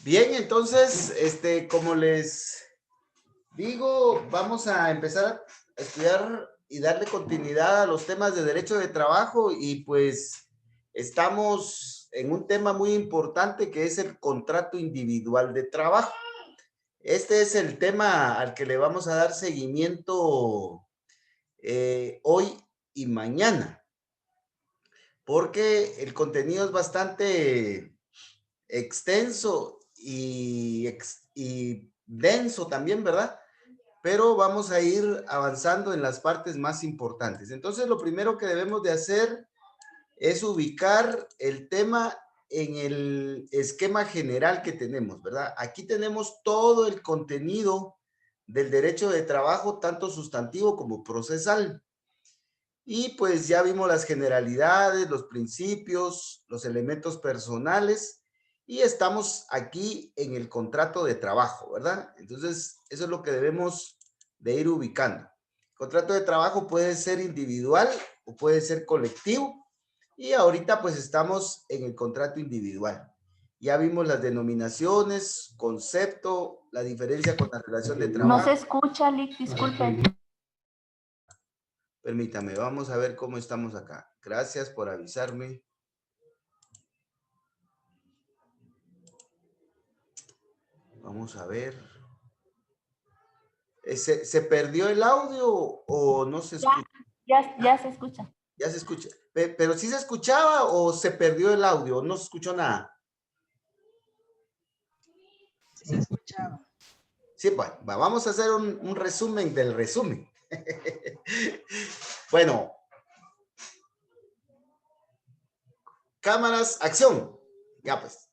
Bien, entonces, como les digo, vamos a empezar a estudiar y darle continuidad a los temas de derecho de trabajo y pues estamos en un tema muy importante que es el contrato individual de trabajo. Este es el tema al que le vamos a dar seguimiento hoy y mañana, porque el contenido es bastante extenso y denso también, ¿verdad? Pero vamos a ir avanzando en las partes más importantes. Entonces, lo primero que debemos de hacer es ubicar el tema en el esquema general que tenemos, ¿verdad? Aquí tenemos todo el contenido del derecho de trabajo, tanto sustantivo como procesal. Y pues ya vimos las generalidades, los principios, los elementos personales y estamos aquí en el contrato de trabajo, ¿verdad? Entonces, eso es lo que debemos de ir ubicando. El contrato de trabajo puede ser individual o puede ser colectivo y ahorita pues estamos en el contrato individual. Ya vimos las denominaciones, concepto, la diferencia con la relación de No se trabajo. escucha, Lick, disculpe. Permítame, vamos a ver cómo estamos acá. Gracias por avisarme. Vamos a ver. ¿Se perdió el audio o no se escucha? Ya se escucha. Ya se escucha. Pero sí se escuchaba o se perdió el audio, no se escuchó nada. Sí se escuchaba. Sí, bueno, vamos a hacer un resumen del resumen. Bueno. Cámaras, acción. Ya pues.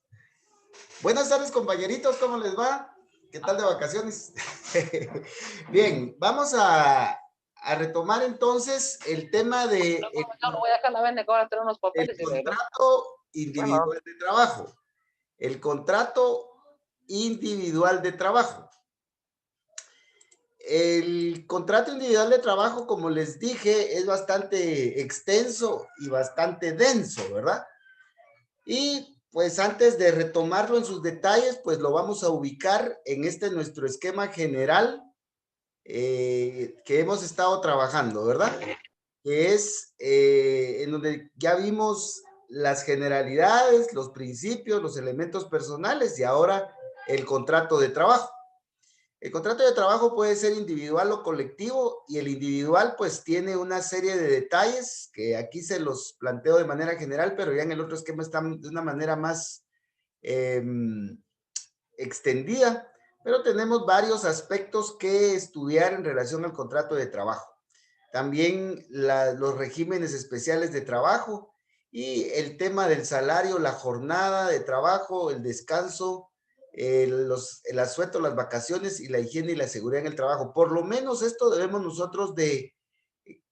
Buenas tardes, compañeritos, ¿cómo les va? ¿Qué tal de vacaciones? Bien, vamos a retomar entonces el tema de Voy a la vende ahora traer unos papeles el contrato individual de trabajo. El contrato individual de trabajo. El contrato individual de trabajo, como les dije, es bastante extenso y bastante denso, ¿verdad? Y pues antes de retomarlo en sus detalles, pues lo vamos a ubicar en nuestro esquema general que hemos estado trabajando, ¿verdad? Que es en donde ya vimos las generalidades, los principios, los elementos personales y ahora el contrato de trabajo. El contrato de trabajo puede ser individual o colectivo y el individual pues tiene una serie de detalles que aquí se los planteo de manera general, pero ya en el otro esquema están de una manera más extendida, pero tenemos varios aspectos que estudiar en relación al contrato de trabajo. También los regímenes especiales de trabajo y el tema del salario, la jornada de trabajo, el descanso, el asueto, las vacaciones y la higiene y la seguridad en el trabajo. Por lo menos esto debemos nosotros de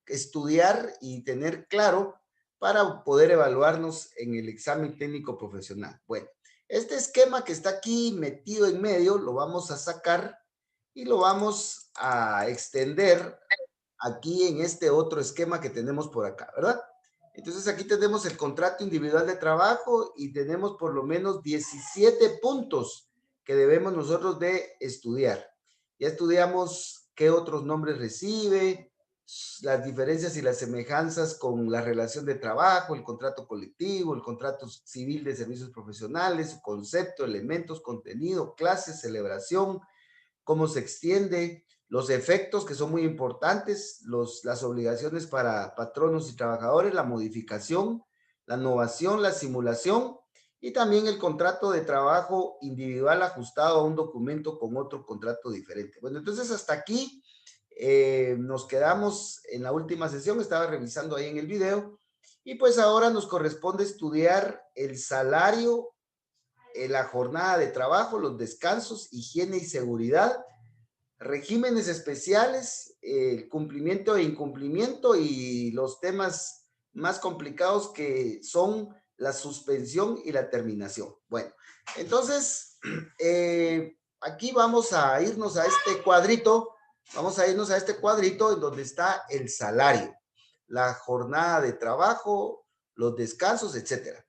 estudiar y tener claro para poder evaluarnos en el examen técnico profesional. Bueno, este esquema que está aquí metido en medio lo vamos a sacar y lo vamos a extender aquí en este otro esquema que tenemos por acá, ¿verdad? Entonces aquí tenemos el contrato individual de trabajo y tenemos por lo menos 17 puntos que debemos nosotros de estudiar. Ya estudiamos qué otros nombres recibe, las diferencias y las semejanzas con la relación de trabajo, el contrato colectivo, el contrato civil de servicios profesionales, su concepto, elementos, contenido, clases, celebración, cómo se extiende, los efectos que son muy importantes, las obligaciones para patronos y trabajadores, la modificación, la innovación, la simulación y también el contrato de trabajo individual ajustado a un documento con otro contrato diferente. Bueno, entonces hasta aquí nos quedamos en la última sesión, estaba revisando ahí en el video y pues ahora nos corresponde estudiar el salario, la jornada de trabajo, los descansos, higiene y seguridad, regímenes especiales, el cumplimiento e incumplimiento y los temas más complicados que son la suspensión y la terminación. Bueno, entonces aquí vamos a irnos a este cuadrito, en donde está el salario, la jornada de trabajo, los descansos, etcétera.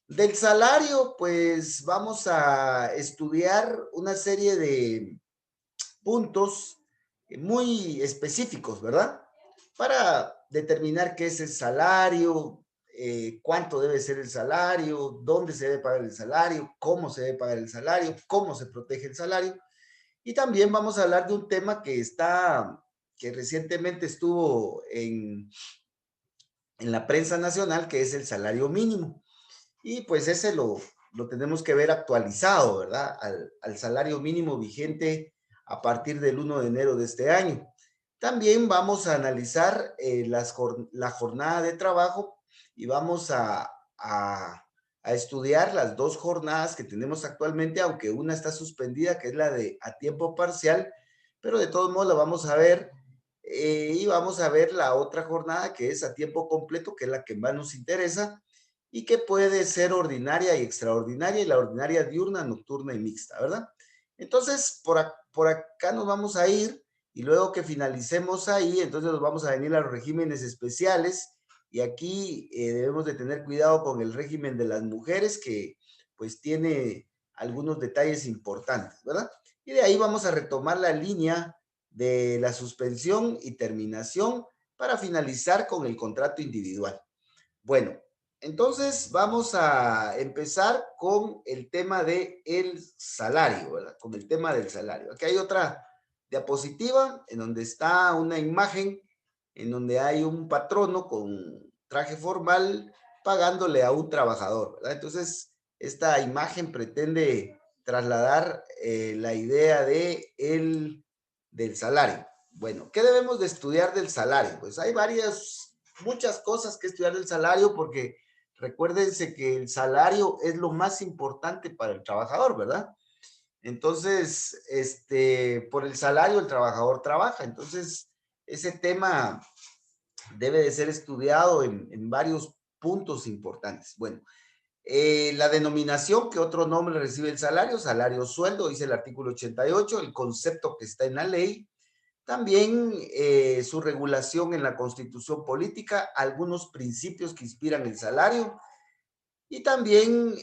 Del salario, pues vamos a estudiar una serie de puntos muy específicos, ¿verdad? Para determinar qué es el salario, cuánto debe ser el salario, dónde se debe pagar el salario, cómo se debe pagar el salario, cómo se protege el salario. Y también vamos a hablar de un tema que recientemente estuvo en la prensa nacional, que es el salario mínimo. Y pues ese lo tenemos que ver actualizado, ¿verdad? Al salario mínimo vigente a partir del 1 de enero de este año. También vamos a analizar la jornada de trabajo y vamos a estudiar las dos jornadas que tenemos actualmente, aunque una está suspendida, que es la de a tiempo parcial, pero de todos modos la vamos a ver y vamos a ver la otra jornada que es a tiempo completo, que es la que más nos interesa y que puede ser ordinaria y extraordinaria, y la ordinaria diurna, nocturna y mixta, ¿verdad? Entonces, por acá nos vamos a ir, y luego que finalicemos ahí, entonces nos vamos a venir a los regímenes especiales, y aquí debemos de tener cuidado con el régimen de las mujeres, que pues tiene algunos detalles importantes, ¿verdad? Y de ahí vamos a retomar la línea de la suspensión y terminación para finalizar con el contrato individual. Bueno, entonces vamos a empezar con el tema del salario, ¿verdad? Con el tema del salario. Aquí hay otra diapositiva en donde está una imagen en donde hay un patrono con traje formal pagándole a un trabajador, ¿verdad? Entonces, esta imagen pretende trasladar la idea del salario. Bueno, ¿qué debemos de estudiar del salario? Pues hay muchas cosas que estudiar del salario, porque recuérdense que el salario es lo más importante para el trabajador, ¿verdad? Entonces, por el salario el trabajador trabaja. Entonces, ese tema debe de ser estudiado en varios puntos importantes. Bueno, la denominación, que otro nombre recibe el salario sueldo, dice el artículo 88, el concepto que está en la ley, también su regulación en la Constitución política, algunos principios que inspiran el salario y también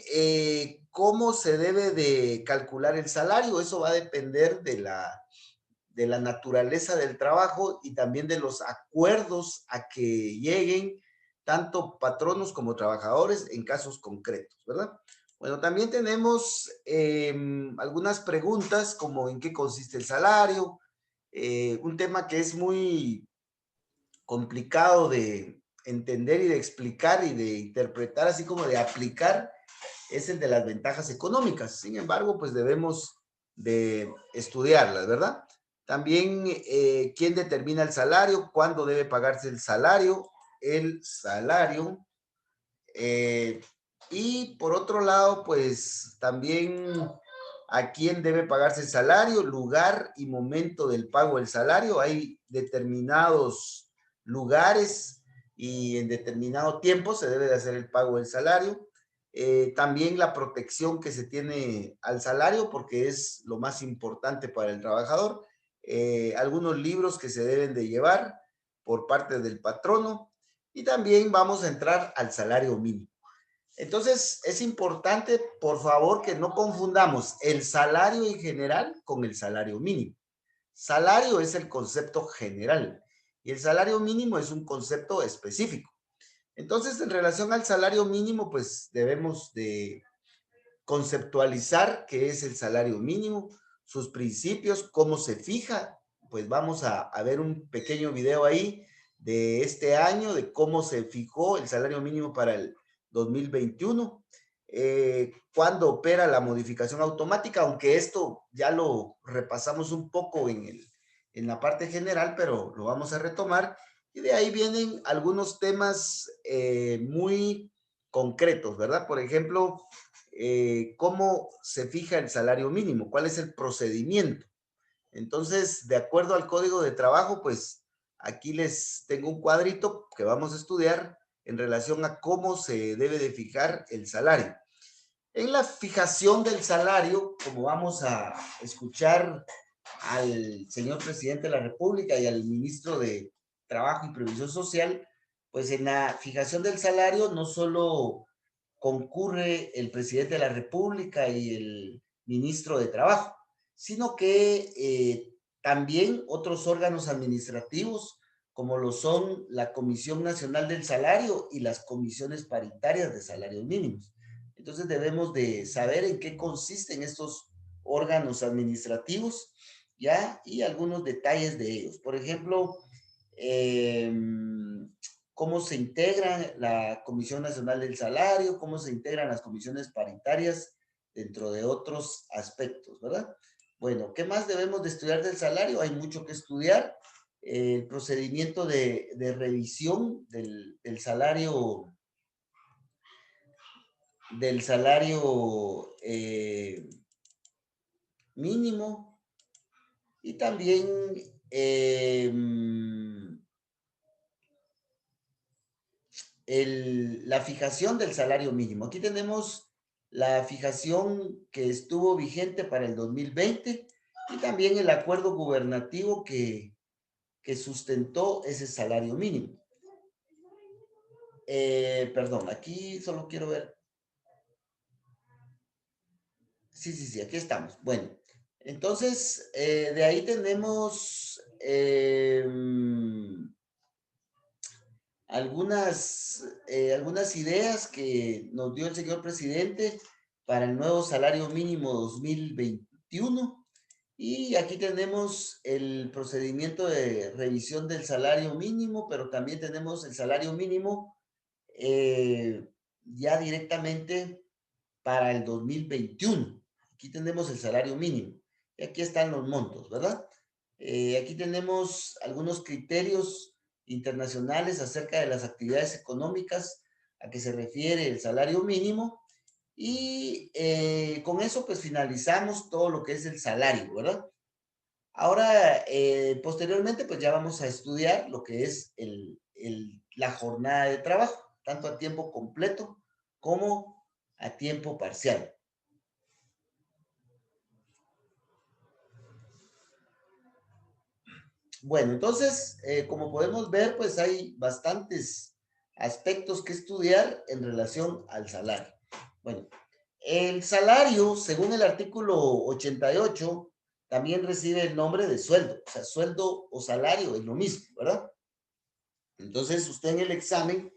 cómo se debe de calcular el salario. Eso va a depender de la naturaleza del trabajo y también de los acuerdos a que lleguen tanto patronos como trabajadores en casos concretos, ¿verdad? Bueno, también tenemos algunas preguntas como en qué consiste el salario, un tema que es muy complicado de entender y de explicar y de interpretar, así como de aplicar, es el de las ventajas económicas. Sin embargo, pues debemos de estudiarlas, ¿verdad? También, ¿quién determina el salario? ¿Cuándo debe pagarse el salario? El salario. Y por otro lado, pues también a quién debe pagarse el salario, lugar y momento del pago del salario. Hay determinados lugares y en determinado tiempo se debe de hacer el pago del salario. También la protección que se tiene al salario, porque es lo más importante para el trabajador. Algunos libros que se deben de llevar por parte del patrono. Y también vamos a entrar al salario mínimo. Entonces, es importante, por favor, que no confundamos el salario en general con el salario mínimo. Salario es el concepto general y el salario mínimo es un concepto específico. Entonces, en relación al salario mínimo, pues debemos de conceptualizar qué es el salario mínimo, sus principios, cómo se fija. Pues vamos a ver un pequeño video ahí de este año, de cómo se fijó el salario mínimo para el 2021, cuándo opera la modificación automática, aunque esto ya lo repasamos un poco en la parte general, pero lo vamos a retomar. Y de ahí vienen algunos temas muy concretos, ¿verdad? Por ejemplo, cómo se fija el salario mínimo, cuál es el procedimiento. Entonces, de acuerdo al Código de Trabajo, pues aquí les tengo un cuadrito que vamos a estudiar en relación a cómo se debe de fijar el salario. En la fijación del salario, como vamos a escuchar al señor presidente de la República y al ministro de Trabajo y Previsión Social, pues en la fijación del salario no solo concurre el presidente de la República y el ministro de Trabajo, sino que también otros órganos administrativos, como lo son la Comisión Nacional del Salario y las comisiones paritarias de salarios mínimos. Entonces debemos de saber en qué consisten estos órganos administrativos, ¿ya? Y algunos detalles de ellos. Por ejemplo, cómo se integra la Comisión Nacional del Salario, cómo se integran las comisiones paritarias, dentro de otros aspectos, ¿verdad? Bueno, ¿qué más debemos de estudiar del salario? Hay mucho que estudiar. El procedimiento de revisión del salario mínimo, y también la fijación del salario mínimo. Aquí tenemos la fijación que estuvo vigente para el 2020 y también el acuerdo gubernativo que sustentó ese salario mínimo. Perdón, aquí solo quiero ver. Sí, aquí estamos. Bueno, entonces, de ahí tenemos algunas ideas que nos dio el señor presidente para el nuevo salario mínimo 2021. Y aquí tenemos el procedimiento de revisión del salario mínimo, pero también tenemos el salario mínimo ya directamente para el 2021. Aquí tenemos el salario mínimo y aquí están los montos, ¿verdad? Aquí tenemos algunos criterios internacionales acerca de las actividades económicas a que se refiere el salario mínimo, y con eso pues finalizamos todo lo que es el salario, ¿verdad? Ahora, posteriormente pues ya vamos a estudiar lo que es la jornada de trabajo, tanto a tiempo completo como a tiempo parcial. Bueno, entonces, como podemos ver, pues hay bastantes aspectos que estudiar en relación al salario. Bueno, el salario, según el artículo 88, también recibe el nombre de sueldo. O sea, sueldo o salario es lo mismo, ¿verdad? Entonces, usted en el examen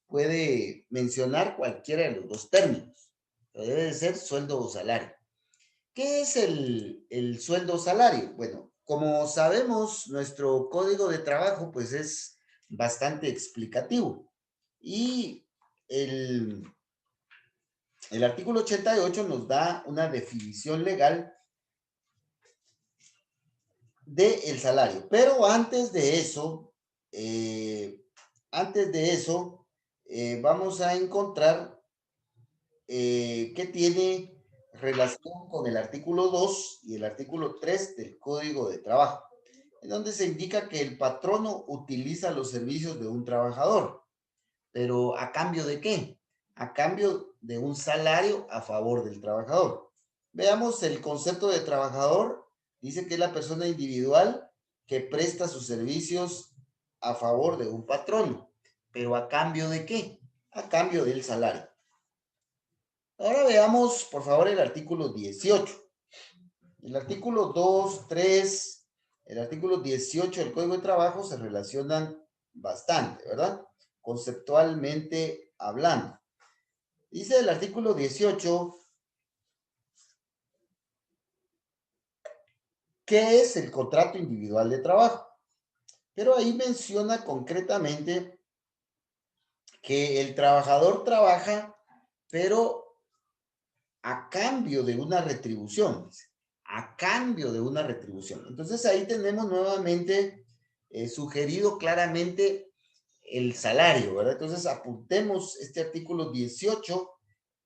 puede mencionar cualquiera de los dos términos, pero debe de ser sueldo o salario. ¿Qué es el sueldo o salario? Bueno, como sabemos, nuestro código de trabajo pues es bastante explicativo, y el artículo 88 nos da una definición legal del salario. Pero antes de eso, vamos a encontrar que tiene relación con el artículo 2 y el artículo 3 del Código de Trabajo, en donde se indica que el patrono utiliza los servicios de un trabajador, pero ¿a cambio de qué? A cambio de un salario a favor del trabajador. Veamos el concepto de trabajador. Dice que es la persona individual que presta sus servicios a favor de un patrono, pero ¿a cambio de qué? A cambio del salario. Ahora veamos, por favor, el artículo 18. El artículo 2, 3, el artículo 18 del Código de Trabajo se relacionan bastante, ¿verdad? Conceptualmente hablando. Dice el artículo 18, ¿qué es el contrato individual de trabajo? Pero ahí menciona concretamente que el trabajador trabaja, pero a cambio de una retribución. A cambio de una retribución. Entonces ahí tenemos nuevamente sugerido claramente el salario, ¿verdad? Entonces apuntemos este artículo 18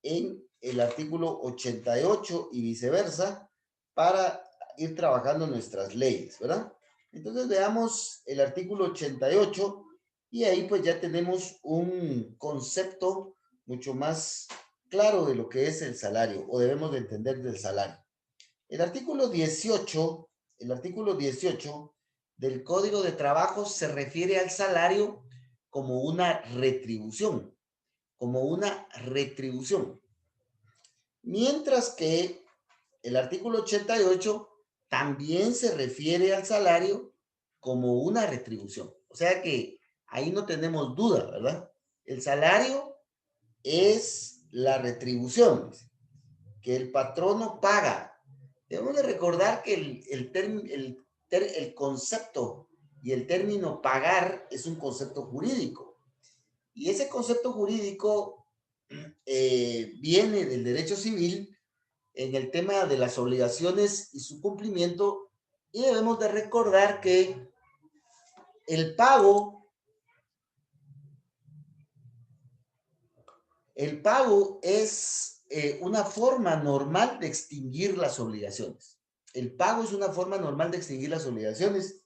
en el artículo 88 y viceversa, para ir trabajando nuestras leyes, ¿verdad? Entonces veamos el artículo 88 y ahí pues ya tenemos un concepto mucho más claro de lo que es el salario, o debemos de entender del salario. El artículo 18 del Código de Trabajo se refiere al salario como una retribución. como una retribución. Mientras que el artículo 88 también se refiere al salario como una retribución. O sea que ahí no tenemos duda, ¿verdad? El salario es la retribución que el patrono paga. Debemos de recordar que el concepto y el término pagar es un concepto jurídico. Y ese concepto jurídico viene del derecho civil en el tema de las obligaciones y su cumplimiento, y debemos de recordar que el pago es una forma normal de extinguir las obligaciones. El pago es una forma normal de extinguir las obligaciones.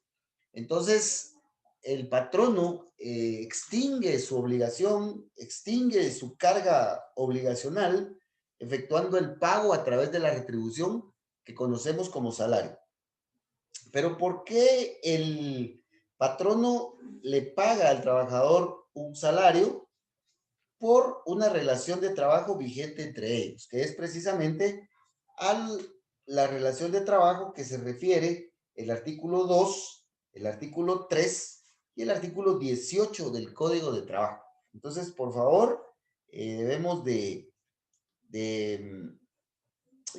Entonces, el patrono extingue su obligación, extingue su carga obligacional, efectuando el pago a través de la retribución que conocemos como salario. Pero ¿por qué el patrono le paga al trabajador un salario? Por una relación de trabajo vigente entre ellos, que es precisamente a la relación de trabajo que se refiere el artículo 2, el artículo 3 y el artículo 18 del Código de Trabajo. Entonces, por favor, debemos de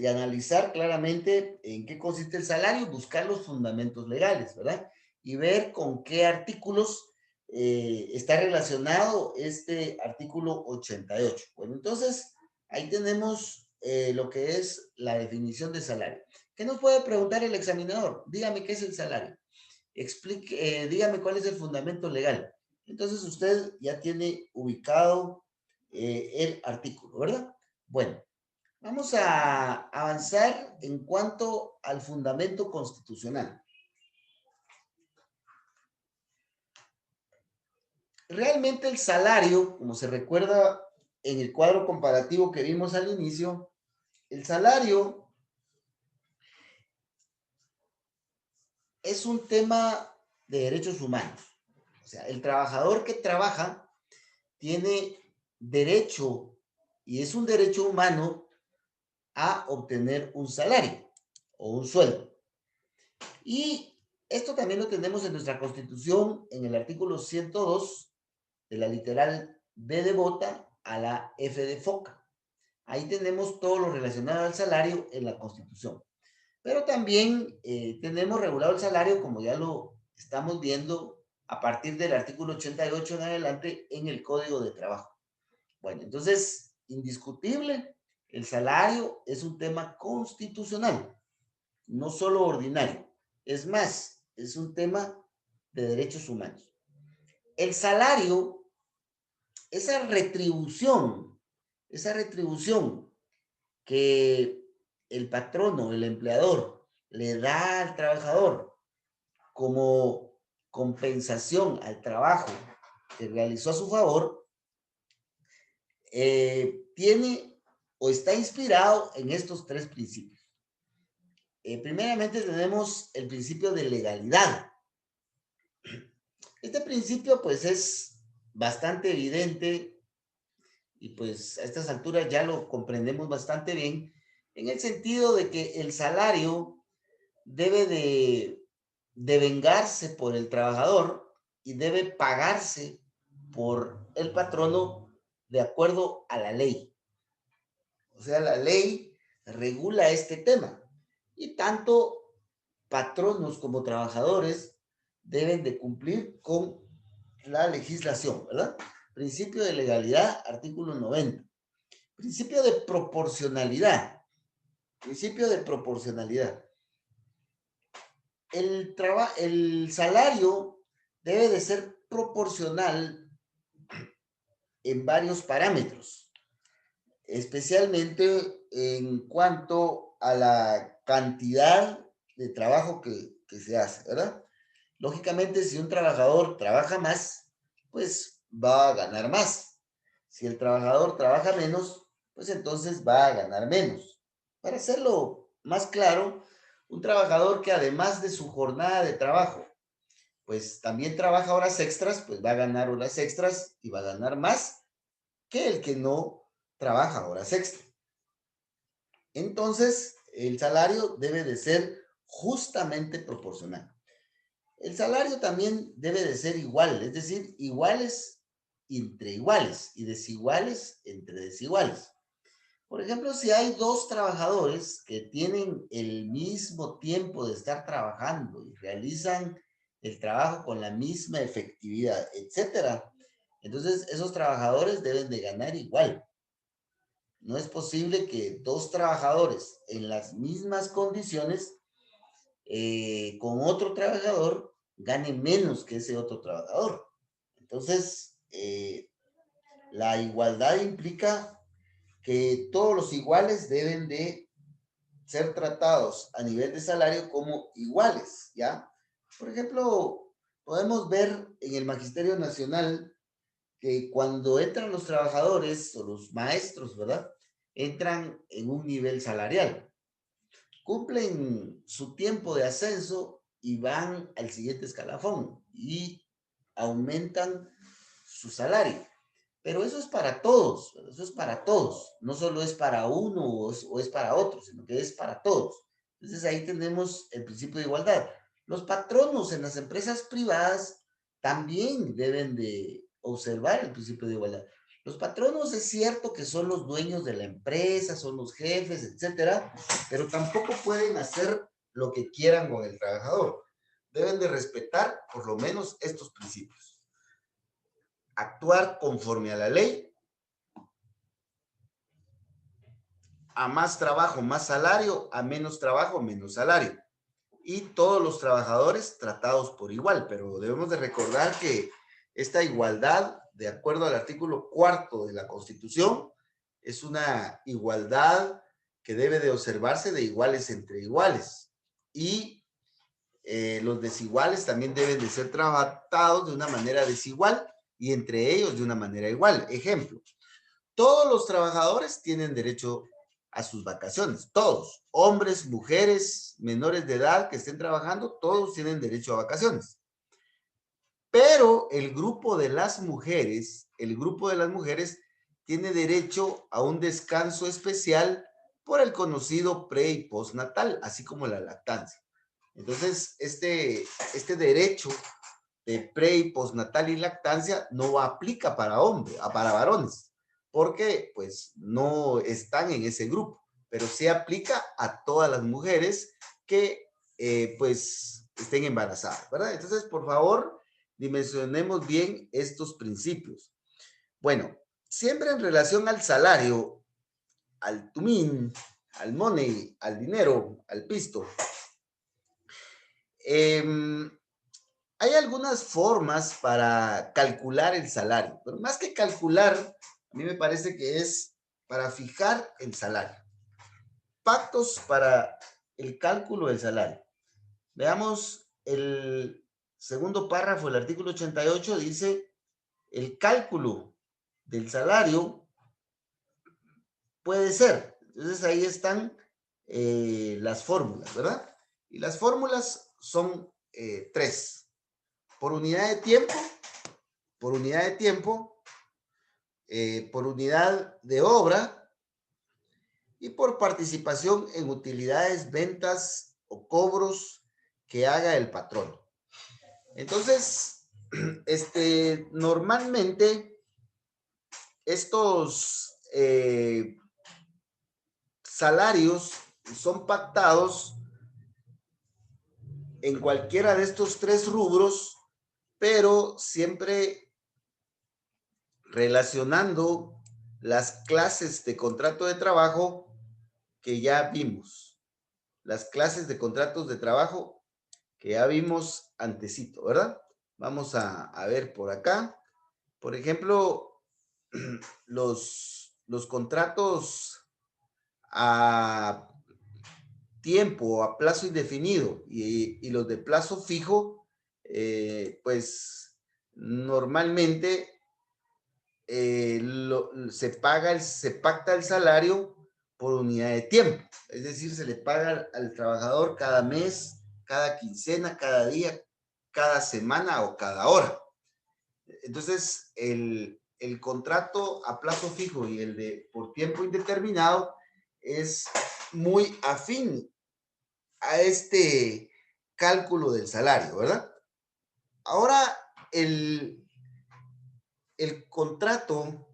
analizar claramente en qué consiste el salario, buscar los fundamentos legales, ¿verdad? Y ver con qué artículos está relacionado este artículo 88. Bueno, entonces ahí tenemos lo que es la definición de salario. ¿Qué nos puede preguntar el examinador? Dígame qué es el salario. Dígame cuál es el fundamento legal. Entonces usted ya tiene ubicado el artículo, ¿verdad? Bueno, vamos a avanzar en cuanto al fundamento constitucional. Realmente el salario, como se recuerda en el cuadro comparativo que vimos al inicio, el salario es un tema de derechos humanos. O sea, el trabajador que trabaja tiene derecho, y es un derecho humano, a obtener un salario o un sueldo. Y esto también lo tenemos en nuestra Constitución, en el artículo 102, de la literal B de bota a la F de foca. Ahí tenemos todo lo relacionado al salario en la Constitución. Pero también tenemos regulado el salario, como ya lo estamos viendo, a partir del artículo 88 en adelante en el Código de Trabajo. Bueno, entonces, indiscutible, el salario es un tema constitucional, no solo ordinario. Es más, es un tema de derechos humanos. El salario, esa retribución que el patrono, el empleador, le da al trabajador como compensación al trabajo que realizó a su favor, tiene o está inspirado en estos tres principios. Primeramente tenemos el principio de legalidad. Este principio pues es bastante evidente y pues a estas alturas ya lo comprendemos bastante bien, en el sentido de que el salario debe de vengarse por el trabajador y debe pagarse por el patrono de acuerdo a la ley. O sea, la ley regula este tema y tanto patronos como trabajadores deben de cumplir con la legislación, ¿verdad? Principio de legalidad, artículo 90. Principio de proporcionalidad. Principio de proporcionalidad. El salario debe de ser proporcional en varios parámetros, especialmente en cuanto a la cantidad de trabajo que se hace, ¿verdad? Lógicamente, si un trabajador trabaja más, pues va a ganar más. Si el trabajador trabaja menos, pues entonces va a ganar menos. Para hacerlo más claro, un trabajador que además de su jornada de trabajo, pues también trabaja horas extras, pues va a ganar horas extras y va a ganar más que el que no trabaja horas extra. Entonces, el salario debe de ser justamente proporcional. El salario también debe de ser igual, es decir, iguales entre iguales y desiguales entre desiguales. Por ejemplo, si hay dos trabajadores que tienen el mismo tiempo de estar trabajando y realizan el trabajo con la misma efectividad, etcétera, entonces esos trabajadores deben de ganar igual. No es posible que dos trabajadores en las mismas condiciones con otro trabajador gane menos que ese otro trabajador. Entonces, la igualdad implica que todos los iguales deben de ser tratados a nivel de salario como iguales, ¿ya? Por ejemplo, podemos ver en el Magisterio Nacional que cuando entran los trabajadores o los maestros, ¿verdad? Entran en un nivel salarial. Cumplen su tiempo de ascenso y van al siguiente escalafón y aumentan su salario. Pero eso es para todos, eso es para todos. No solo es para uno o es para otro, sino que es para todos. Entonces ahí tenemos el principio de igualdad. Los patronos en las empresas privadas también deben de observar el principio de igualdad. Los patronos es cierto que son los dueños de la empresa, son los jefes, etcétera, pero tampoco pueden hacer lo que quieran con el trabajador. Deben de respetar por lo menos estos principios. Actuar conforme a la ley, a más trabajo, más salario, a menos trabajo, menos salario. Y todos los trabajadores tratados por igual, pero debemos de recordar que esta igualdad, de acuerdo al artículo 4 de la Constitución, es una igualdad que debe de observarse de iguales entre iguales. Y los desiguales también deben de ser tratados de una manera desigual y entre ellos de una manera igual. Ejemplo, todos los trabajadores tienen derecho a sus vacaciones, todos, hombres, mujeres, menores de edad que estén trabajando, todos tienen derecho a vacaciones. Pero el grupo de las mujeres tiene derecho a un descanso especial por el conocido pre y postnatal, así como la lactancia. Entonces, este derecho de pre y postnatal y lactancia no aplica para hombres, para varones, porque pues no están en ese grupo, pero sí aplica a todas las mujeres que pues estén embarazadas, ¿verdad? Entonces, por favor, dimensionemos bien estos principios. Bueno, siempre en relación al salario, al tumín, al money, al dinero, al pisto, hay algunas formas para calcular el salario, pero más que calcular, a mí me parece que es para fijar el salario. Pactos para el cálculo del salario. Veamos el segundo párrafo del artículo 88, dice el cálculo del salario puede ser. Entonces ahí están las fórmulas, ¿verdad? Y las fórmulas son tres. Por unidad de tiempo, por unidad de tiempo, por unidad de obra y por participación en utilidades, ventas o cobros que haga el patrón. Entonces, normalmente estos salarios son pactados en cualquiera de estos tres rubros, pero siempre relacionando las clases de contrato de trabajo que ya vimos. Las clases de contratos de trabajo que ya vimos antecito, ¿verdad? Vamos a ver por acá. Por ejemplo, los contratos a tiempo, a plazo indefinido y los de plazo fijo, pues normalmente se pacta el salario por unidad de tiempo. Es decir, se le paga al trabajador cada mes, cada quincena, cada día, cada semana o cada hora. Entonces, el contrato a plazo fijo y el de por tiempo indeterminado es muy afín a este cálculo del salario, ¿verdad? Ahora, el contrato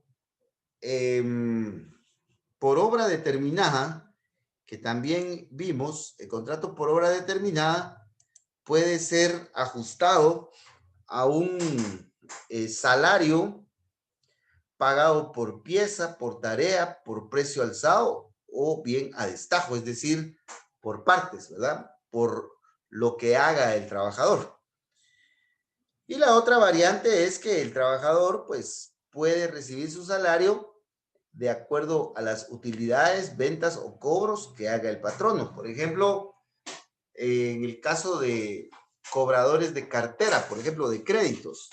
por obra determinada, que también vimos, el contrato por obra determinada puede ser ajustado a un salario pagado por pieza, por tarea, por precio alzado o bien a destajo, es decir, por partes, ¿verdad? Por lo que haga el trabajador. Y la otra variante es que el trabajador pues puede recibir su salario de acuerdo a las utilidades, ventas o cobros que haga el patrono. Por ejemplo, en el caso de cobradores de cartera, por ejemplo, de créditos,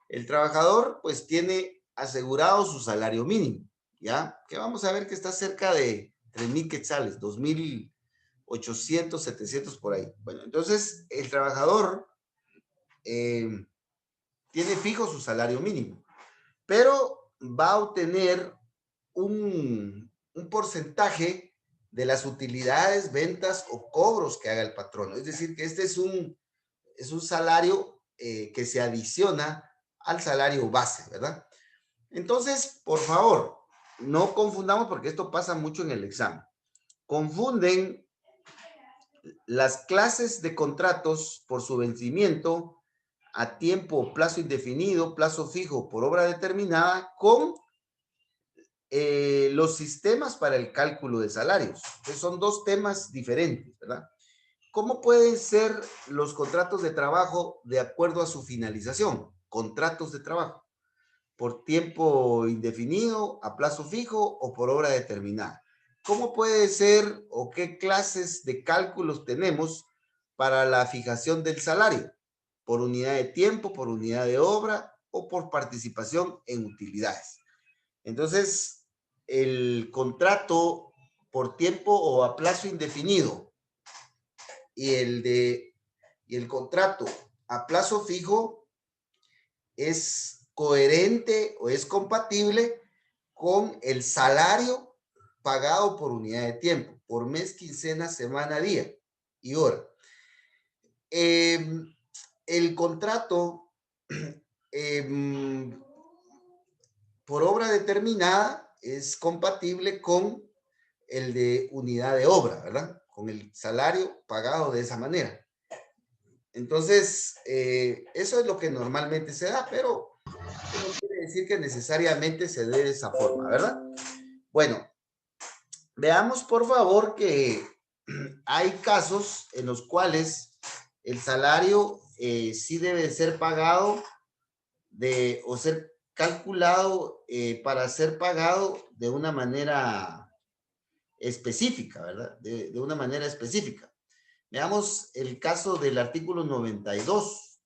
el trabajador pues tiene asegurado su salario mínimo, ¿ya? Que vamos a ver que está cerca de 3,000 quetzales, 2,800, 700 por ahí. Bueno, entonces el trabajador tiene fijo su salario mínimo, pero va a obtener un porcentaje de las utilidades, ventas o cobros que haga el patrono. Es decir, que este es un salario que se adiciona al salario base, ¿verdad? Entonces, por favor, no confundamos porque esto pasa mucho en el examen. Confunden las clases de contratos por su vencimiento a tiempo o plazo indefinido, plazo fijo por obra determinada con los sistemas para el cálculo de salarios, que son dos temas diferentes, ¿verdad? ¿Cómo pueden ser los contratos de trabajo de acuerdo a su finalización? Contratos de trabajo por tiempo indefinido, a plazo fijo o por obra determinada. ¿Cómo puede ser o qué clases de cálculos tenemos para la fijación del salario? ¿Por unidad de tiempo, por unidad de obra o por participación en utilidades? Entonces, el contrato por tiempo o a plazo indefinido y el contrato a plazo fijo es coherente o es compatible con el salario pagado por unidad de tiempo, por mes, quincena, semana, día y hora. El contrato por obra determinada es compatible con el de unidad de obra, ¿verdad? Con el salario pagado de esa manera. Entonces, eso es lo que normalmente se da, pero no quiere decir que necesariamente se dé de esa forma, ¿verdad? Bueno, veamos por favor que hay casos en los cuales el salario sí debe ser pagado o ser calculado para ser pagado de una manera específica, ¿verdad? De una manera específica. Veamos el caso del artículo 92.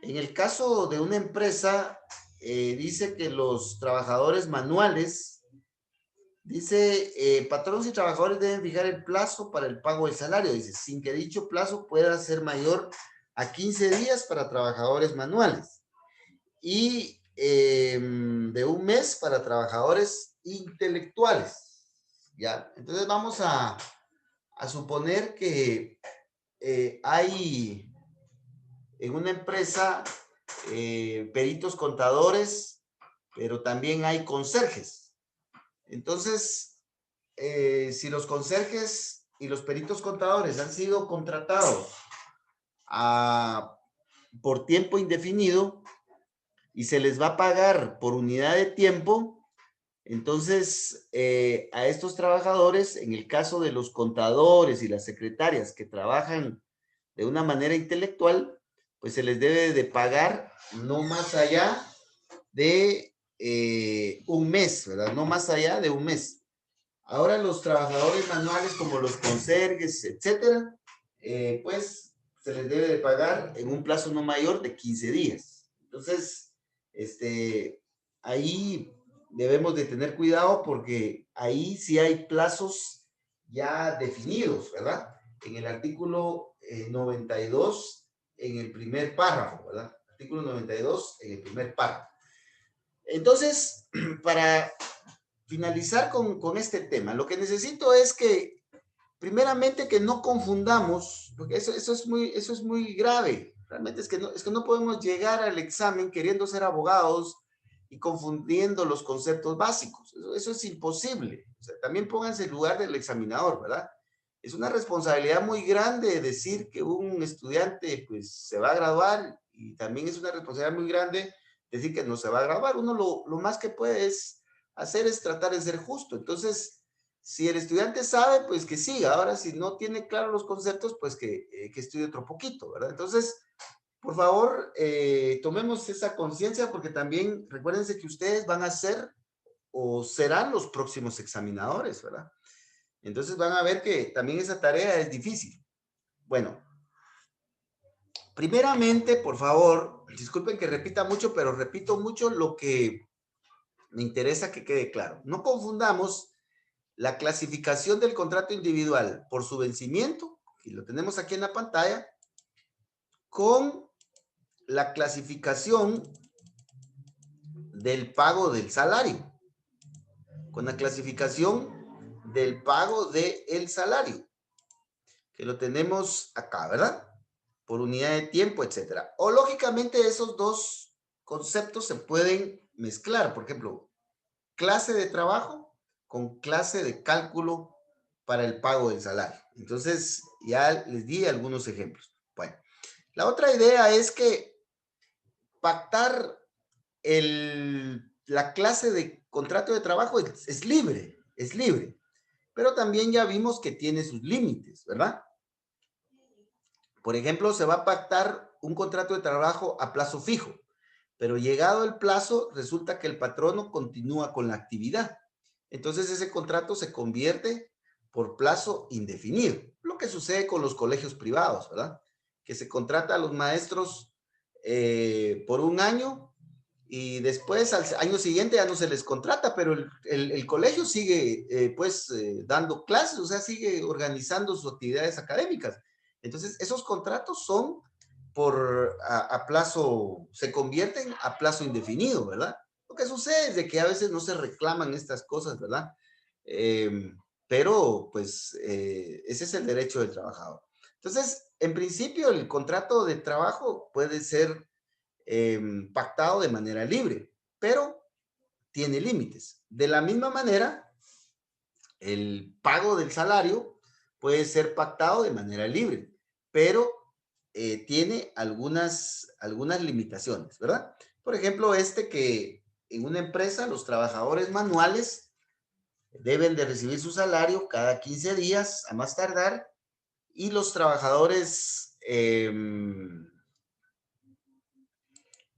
En el caso de una empresa, dice que los trabajadores manuales, dice, patronos y trabajadores deben fijar el plazo para el pago del salario, dice, sin que dicho plazo pueda ser mayor a 15 días para trabajadores manuales y de un mes para trabajadores intelectuales. ¿Ya? Entonces vamos a suponer que hay en una empresa peritos contadores, pero también hay conserjes. Entonces, si los conserjes y los peritos contadores han sido contratados por tiempo indefinido y se les va a pagar por unidad de tiempo, entonces a estos trabajadores, en el caso de los contadores y las secretarias que trabajan de una manera intelectual, pues se les debe de pagar no más allá de un mes, ¿verdad? No más allá de un mes. Ahora los trabajadores manuales como los conserjes, etcétera, pues se les debe de pagar en un plazo no mayor de 15 días. Entonces, ahí debemos de tener cuidado porque ahí sí hay plazos ya definidos, ¿verdad? En el artículo 92, en el primer párrafo, ¿verdad? Artículo 92, en el primer párrafo. Entonces, para finalizar con este tema, lo que necesito es que, primeramente, que no confundamos, porque eso es muy grave. Realmente es que no podemos llegar al examen queriendo ser abogados y confundiendo los conceptos básicos. Eso es imposible. O sea, también pónganse en lugar del examinador, ¿verdad? Es una responsabilidad muy grande decir que un estudiante pues se va a graduar, y también es una responsabilidad muy grande decir que no se va a graduar. Uno lo más que puede hacer es tratar de ser justo. Entonces, si el estudiante sabe, pues que siga. Ahora, si no tiene claro los conceptos, pues que estudie otro poquito, ¿verdad? Entonces, por favor, tomemos esa conciencia, porque también recuérdense que ustedes van a ser o serán los próximos examinadores, ¿verdad? Entonces van a ver que también esa tarea es difícil. Bueno, primeramente, por favor, disculpen que repita mucho, pero repito mucho lo que me interesa que quede claro. No confundamos la clasificación del contrato individual por su vencimiento, y lo tenemos aquí en la pantalla, con la clasificación del pago del salario. Con la clasificación del pago del salario, que lo tenemos acá, ¿verdad? Por unidad de tiempo, etcétera. O lógicamente esos dos conceptos se pueden mezclar. Por ejemplo, clase de trabajo con clase de cálculo para el pago del salario. Entonces, ya les di algunos ejemplos. Bueno, la otra idea es que pactar la clase de contrato de trabajo es libre, es libre. Pero también ya vimos que tiene sus límites, ¿verdad? Por ejemplo, se va a pactar un contrato de trabajo a plazo fijo, pero llegado el plazo, resulta que el patrono continúa con la actividad. Entonces ese contrato se convierte por plazo indefinido. Lo que sucede con los colegios privados, ¿verdad? Que se contrata a los maestros por un año, y después al año siguiente ya no se les contrata, pero el colegio sigue dando clases, o sea, sigue organizando sus actividades académicas. Entonces, esos contratos son a plazo, se convierten a plazo indefinido, ¿verdad? Lo que sucede es de que a veces no se reclaman estas cosas, ¿verdad? Eh, pero, pues, ese es el derecho del trabajador. Entonces, en principio, el contrato de trabajo puede ser pactado de manera libre, pero tiene límites. De la misma manera, el pago del salario puede ser pactado de manera libre, pero tiene algunas limitaciones, ¿verdad? Por ejemplo, que en una empresa los trabajadores manuales deben de recibir su salario cada 15 días a más tardar, y los trabajadores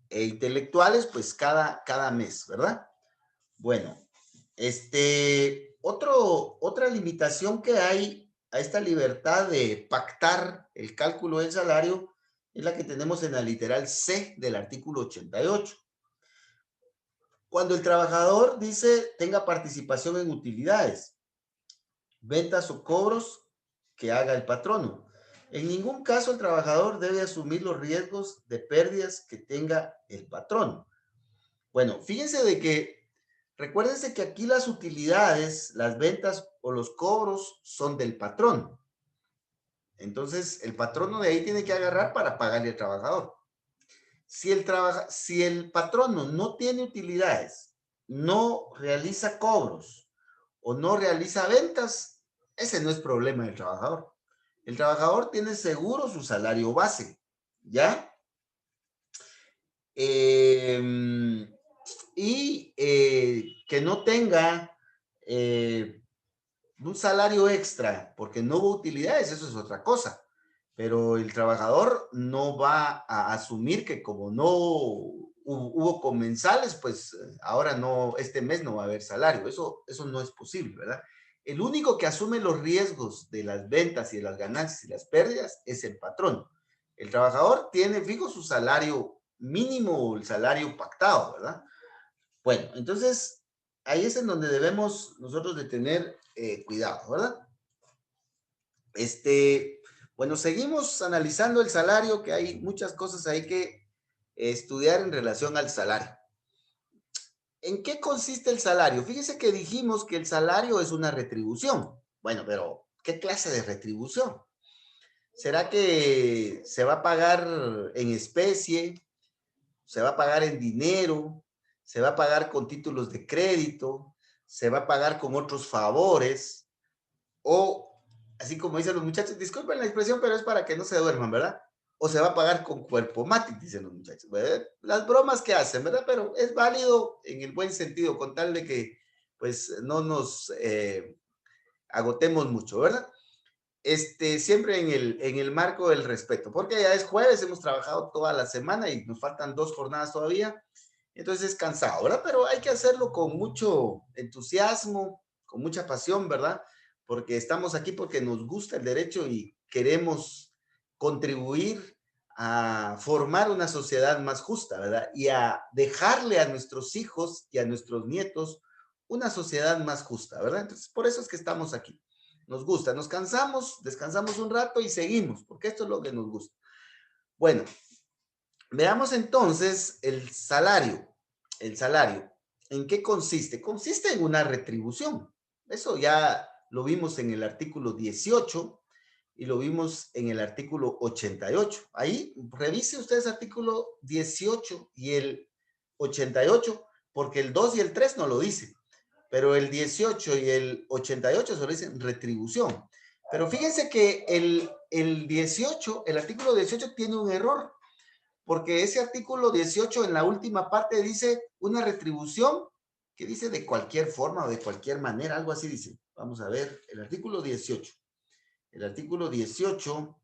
intelectuales, pues cada mes, ¿verdad? Bueno, otra limitación que hay a esta libertad de pactar el cálculo del salario es la que tenemos en la literal C del artículo 88. Cuando el trabajador dice tenga participación en utilidades, ventas o cobros que haga el patrono. En ningún caso el trabajador debe asumir los riesgos de pérdidas que tenga el patrón. Bueno, fíjense de que, recuérdense que aquí las utilidades, las ventas o los cobros son del patrón. Entonces, el patrono de ahí tiene que agarrar para pagarle al trabajador. Si el patrono no tiene utilidades, no realiza cobros o no realiza ventas, ese no es problema del trabajador. El trabajador tiene seguro su salario base, ¿ya? Y que no tenga un salario extra porque no hubo utilidades, eso es otra cosa. Pero el trabajador no va a asumir que como no hubo comensales, pues ahora no, este mes no va a haber salario. Eso no es posible, ¿verdad? El único que asume los riesgos de las ventas y de las ganancias y las pérdidas es el patrón. El trabajador tiene fijo su salario mínimo o el salario pactado, ¿verdad? Bueno, entonces ahí es en donde debemos nosotros de tener cuidado, ¿verdad? Bueno, seguimos analizando el salario, que hay muchas cosas ahí que estudiar en relación al salario. ¿En qué consiste el salario? Fíjese que dijimos que el salario es una retribución. Bueno, pero ¿qué clase de retribución? ¿Será que se va a pagar en especie? ¿Se va a pagar en dinero? ¿Se va a pagar con títulos de crédito? ¿Se va a pagar con otros favores? O, así como dicen los muchachos, disculpen la expresión, pero es para que no se duerman, ¿verdad? O se va a pagar con cuerpo mate, dicen los muchachos. ¿Verdad? Las bromas que hacen, ¿verdad? Pero es válido en el buen sentido, con tal de que pues no nos agotemos mucho, ¿verdad? Siempre en el marco del respeto, porque ya es jueves, hemos trabajado toda la semana y nos faltan 2 jornadas todavía, entonces es cansado, ¿verdad? Pero hay que hacerlo con mucho entusiasmo, con mucha pasión, ¿verdad? Porque estamos aquí porque nos gusta el derecho y queremos contribuir a formar una sociedad más justa, ¿verdad? Y a dejarle a nuestros hijos y a nuestros nietos una sociedad más justa, ¿verdad? Entonces, por eso es que estamos aquí. Nos gusta, nos cansamos, descansamos un rato y seguimos, porque esto es lo que nos gusta. Bueno, veamos entonces el salario. El salario, ¿en qué consiste? Consiste en una retribución. Eso ya lo vimos en el artículo 18 y lo vimos en el artículo 88. Ahí revise ustedes el artículo 18 y el 88, porque el 2 y el 3 no lo dicen. Pero el 18 y el 88 solo dicen retribución. Pero fíjense que el 18, el artículo 18 tiene un error, porque ese artículo 18 en la última parte dice una retribución que dice de cualquier forma o de cualquier manera, algo así dice. Vamos a ver, el artículo 18. El artículo 18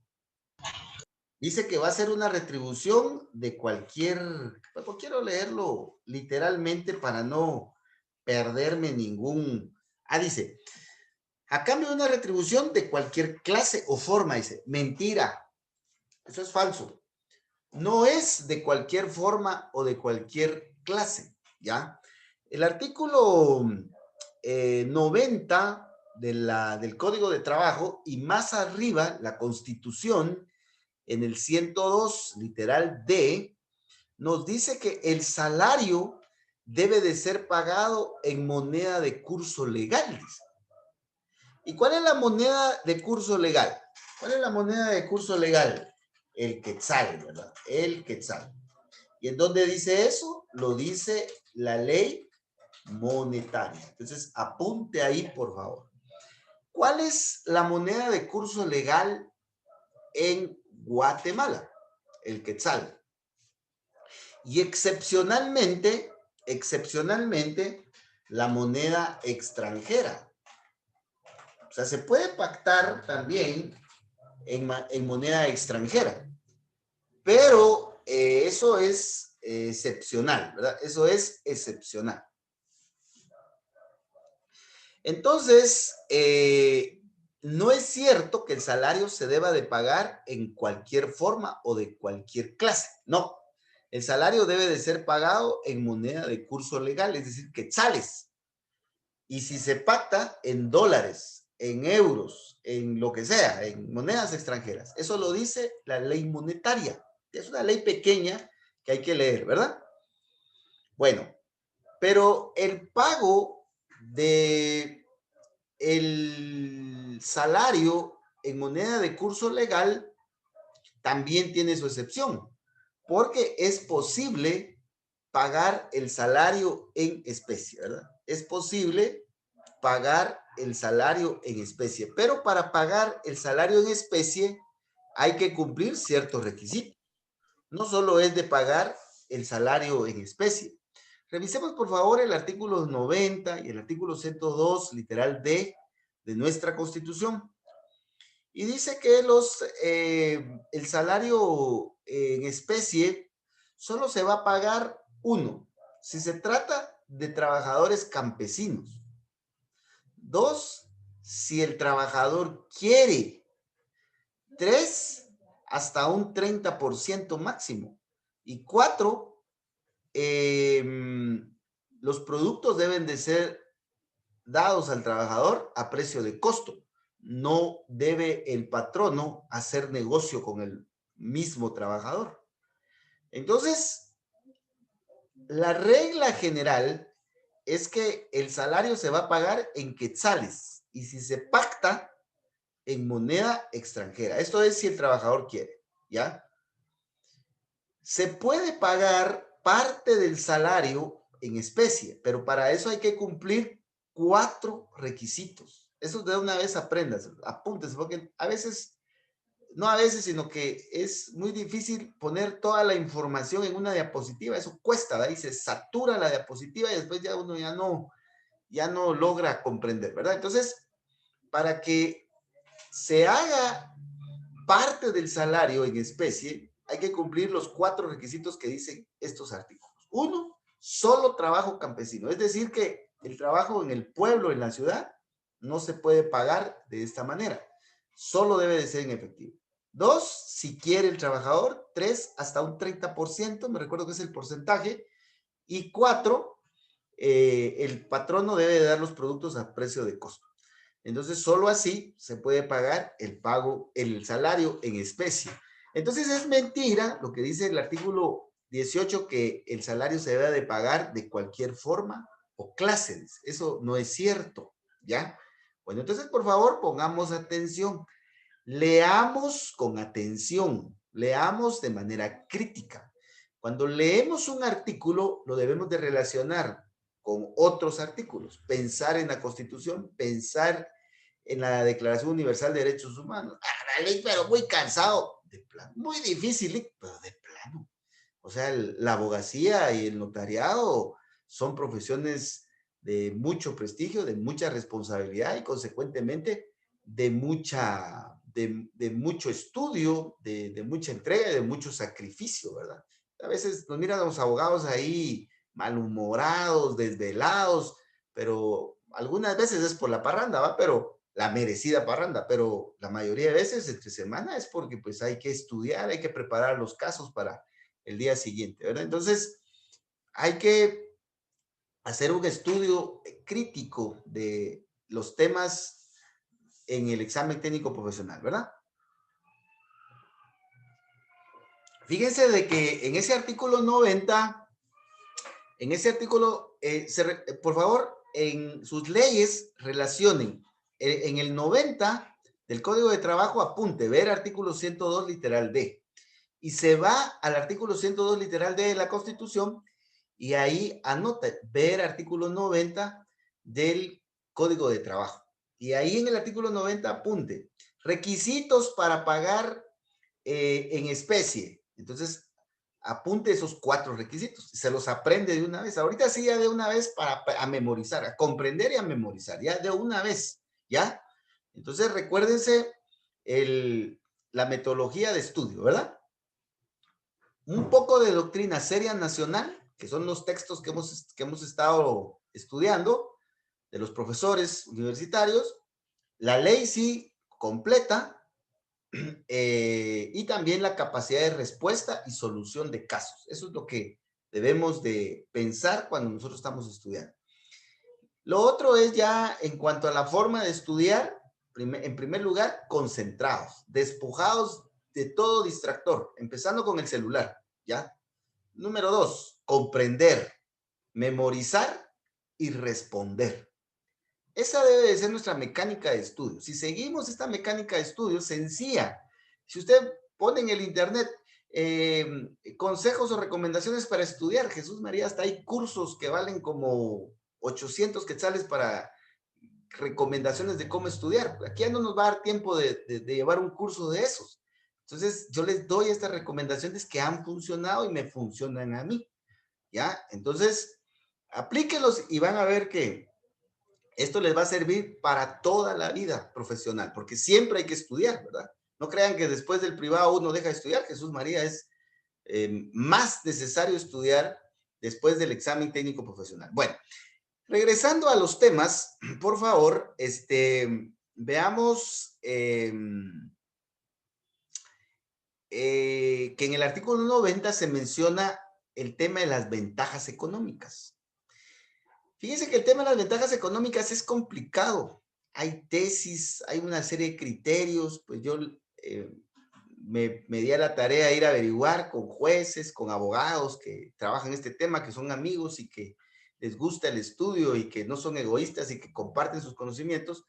dice que va a ser una retribución de cualquier, pues quiero leerlo literalmente para no perderme ningún. Dice, a cambio de una retribución de cualquier clase o forma, dice, mentira, eso es falso. No es de cualquier forma o de cualquier clase, ¿ya? El artículo 90 del Código de Trabajo y más arriba la Constitución en el 102, literal D, nos dice que el salario debe de ser pagado en moneda de curso legal. ¿Y cuál es la moneda de curso legal? ¿Cuál es la moneda de curso legal? El quetzal, ¿verdad? El quetzal. ¿Y en dónde dice eso? Lo dice la ley monetaria. Entonces, apunte ahí, por favor. ¿Cuál es la moneda de curso legal en Guatemala? El quetzal. Y excepcionalmente, la moneda extranjera. O sea, se puede pactar también en moneda extranjera, pero eso es excepcional, ¿verdad? Eso es excepcional. Entonces, no es cierto que el salario se deba de pagar en cualquier forma o de cualquier clase, no. El salario debe de ser pagado en moneda de curso legal, es decir, quetzales. Y si se pacta en dólares, en euros, en lo que sea, en monedas extranjeras, eso lo dice la ley monetaria. Es una ley pequeña que hay que leer, ¿verdad? Bueno, pero el pago de el salario en moneda de curso legal también tiene su excepción, porque es posible pagar el salario en especie, ¿verdad? Es posible pagar el salario en especie, pero para pagar el salario en especie hay que cumplir ciertos requisitos. No solo es de pagar el salario en especie. Revisemos por favor el artículo 90 y el artículo 102, literal D, de nuestra Constitución. Y dice que el salario en especie solo se va a pagar uno, si se trata de trabajadores campesinos. Dos, si el trabajador quiere. Tres, hasta un 30% máximo. Y cuatro, los productos deben de ser dados al trabajador a precio de costo. No debe el patrono hacer negocio con el mismo trabajador. Entonces, la regla general es que el salario se va a pagar en quetzales y si se pacta en moneda extranjera. Esto es si el trabajador quiere, ¿ya? Se puede pagar parte del salario en especie, pero para eso hay que cumplir 4 requisitos. Eso de una vez aprendas, apúntese, porque a veces, no a veces, sino que es muy difícil poner toda la información en una diapositiva. Eso cuesta, ¿verdad? Y se satura la diapositiva y después ya uno ya no logra comprender, ¿verdad? Entonces, para que se haga parte del salario en especie, hay que cumplir los 4 requisitos que dicen estos artículos. 1, solo trabajo campesino. Es decir, que el trabajo en el pueblo, en la ciudad, no se puede pagar de esta manera. Solo debe de ser en efectivo. 2, si quiere el trabajador. 3, hasta un 30%, me recuerdo que es el porcentaje. Y 4, el patrono debe de dar los productos a precio de costo. Entonces, solo así se puede pagar el salario en especie. Entonces, es mentira lo que dice el artículo 18, que el salario se debe de pagar de cualquier forma o clase. Eso no es cierto, ¿ya? Bueno, entonces, por favor, pongamos atención. Leamos con atención, leamos de manera crítica. Cuando leemos un artículo, lo debemos de relacionar con otros artículos. Pensar en la Constitución, pensar en la Declaración Universal de Derechos Humanos. Ah, Lick, pero muy cansado. De plano. Muy difícil, Lick, pero de plano. O sea, la abogacía y el notariado son profesiones de mucho prestigio, de mucha responsabilidad y consecuentemente de mucho estudio, de mucha entrega y de mucho sacrificio, ¿verdad? A veces nos miran a los abogados ahí malhumorados, desvelados, pero algunas veces es por la parranda, ¿va? Pero la merecida parranda, pero la mayoría de veces entre semana es porque pues hay que estudiar, hay que preparar los casos para el día siguiente, ¿verdad? Entonces, hay que hacer un estudio crítico de los temas en el examen técnico profesional, ¿verdad? Fíjense de que en ese artículo 90, en ese artículo, por favor, en sus leyes relacionen en el 90 del Código de Trabajo, apunte, ver artículo 102 literal D. Y se va al artículo 102 literal D de la Constitución y ahí anota, ver artículo 90 del Código de Trabajo. Y ahí en el artículo 90 apunte, requisitos para pagar en especie. Entonces, apunte esos 4 requisitos. Se los aprende de una vez. Ahorita sí, ya de una vez a memorizar, a comprender y a memorizar. Ya de una vez, ¿ya? Entonces, recuérdense la metodología de estudio, ¿verdad? Un poco de doctrina seria nacional, que son los textos que hemos estado estudiando, de los profesores universitarios, la ley sí completa, y también la capacidad de respuesta y solución de casos. Eso es lo que debemos de pensar cuando nosotros estamos estudiando. Lo otro es ya en cuanto a la forma de estudiar, en primer lugar, concentrados, despojados de todo distractor, empezando con el celular, ¿ya? Número 2, comprender, memorizar y responder. Esa debe de ser nuestra mecánica de estudio. Si seguimos esta mecánica de estudio sencilla, si usted pone en el internet consejos o recomendaciones para estudiar, Jesús María, hasta hay cursos que valen como 800 quetzales para recomendaciones de cómo estudiar. Aquí ya no nos va a dar tiempo de llevar un curso de esos. Entonces, yo les doy estas recomendaciones que han funcionado y me funcionan a mí, ¿ya? Entonces, aplíquenlos y van a ver que esto les va a servir para toda la vida profesional, porque siempre hay que estudiar, ¿verdad? No crean que después del privado uno deja de estudiar. Jesús María, es más necesario estudiar después del examen técnico profesional. Bueno, regresando a los temas, por favor, veamos que en el artículo 90 se menciona el tema de las ventajas económicas. Fíjense que el tema de las ventajas económicas es complicado. Hay tesis, hay una serie de criterios, pues yo me di a la tarea de ir a averiguar con jueces, con abogados que trabajan este tema, que son amigos y que les gusta el estudio y que no son egoístas y que comparten sus conocimientos.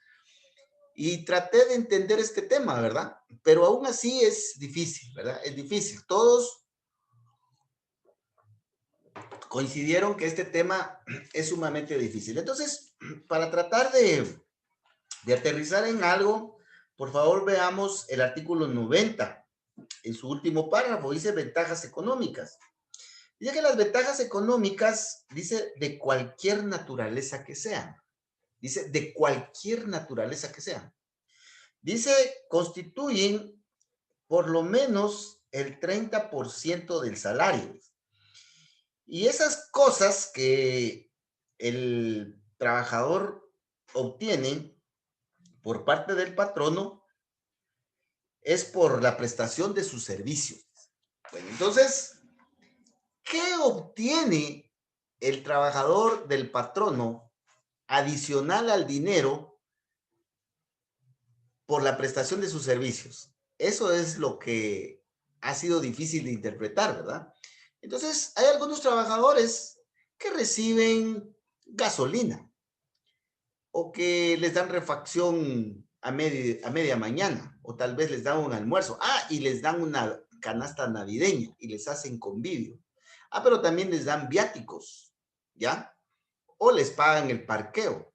Y traté de entender este tema, ¿verdad? Pero aún así es difícil, ¿verdad? Es difícil. Todos coincidieron que este tema es sumamente difícil. Entonces, para tratar de aterrizar en algo, por favor veamos el artículo 90. En su último párrafo dice ventajas económicas. Dice que las ventajas económicas, dice, de cualquier naturaleza que sean. Dice, de cualquier naturaleza que sean. Dice, constituyen por lo menos el 30% del salario. Y esas cosas que el trabajador obtiene por parte del patrono es por la prestación de sus servicios. Bueno, entonces, ¿qué obtiene el trabajador del patrono adicional al dinero por la prestación de sus servicios? Eso es lo que ha sido difícil de interpretar, ¿verdad? Entonces, hay algunos trabajadores que reciben gasolina o que les dan refacción a media mañana o tal vez les dan un almuerzo. Ah, y les dan una canasta navideña y les hacen convivio. Ah, pero también les dan viáticos, ¿ya? O les pagan el parqueo.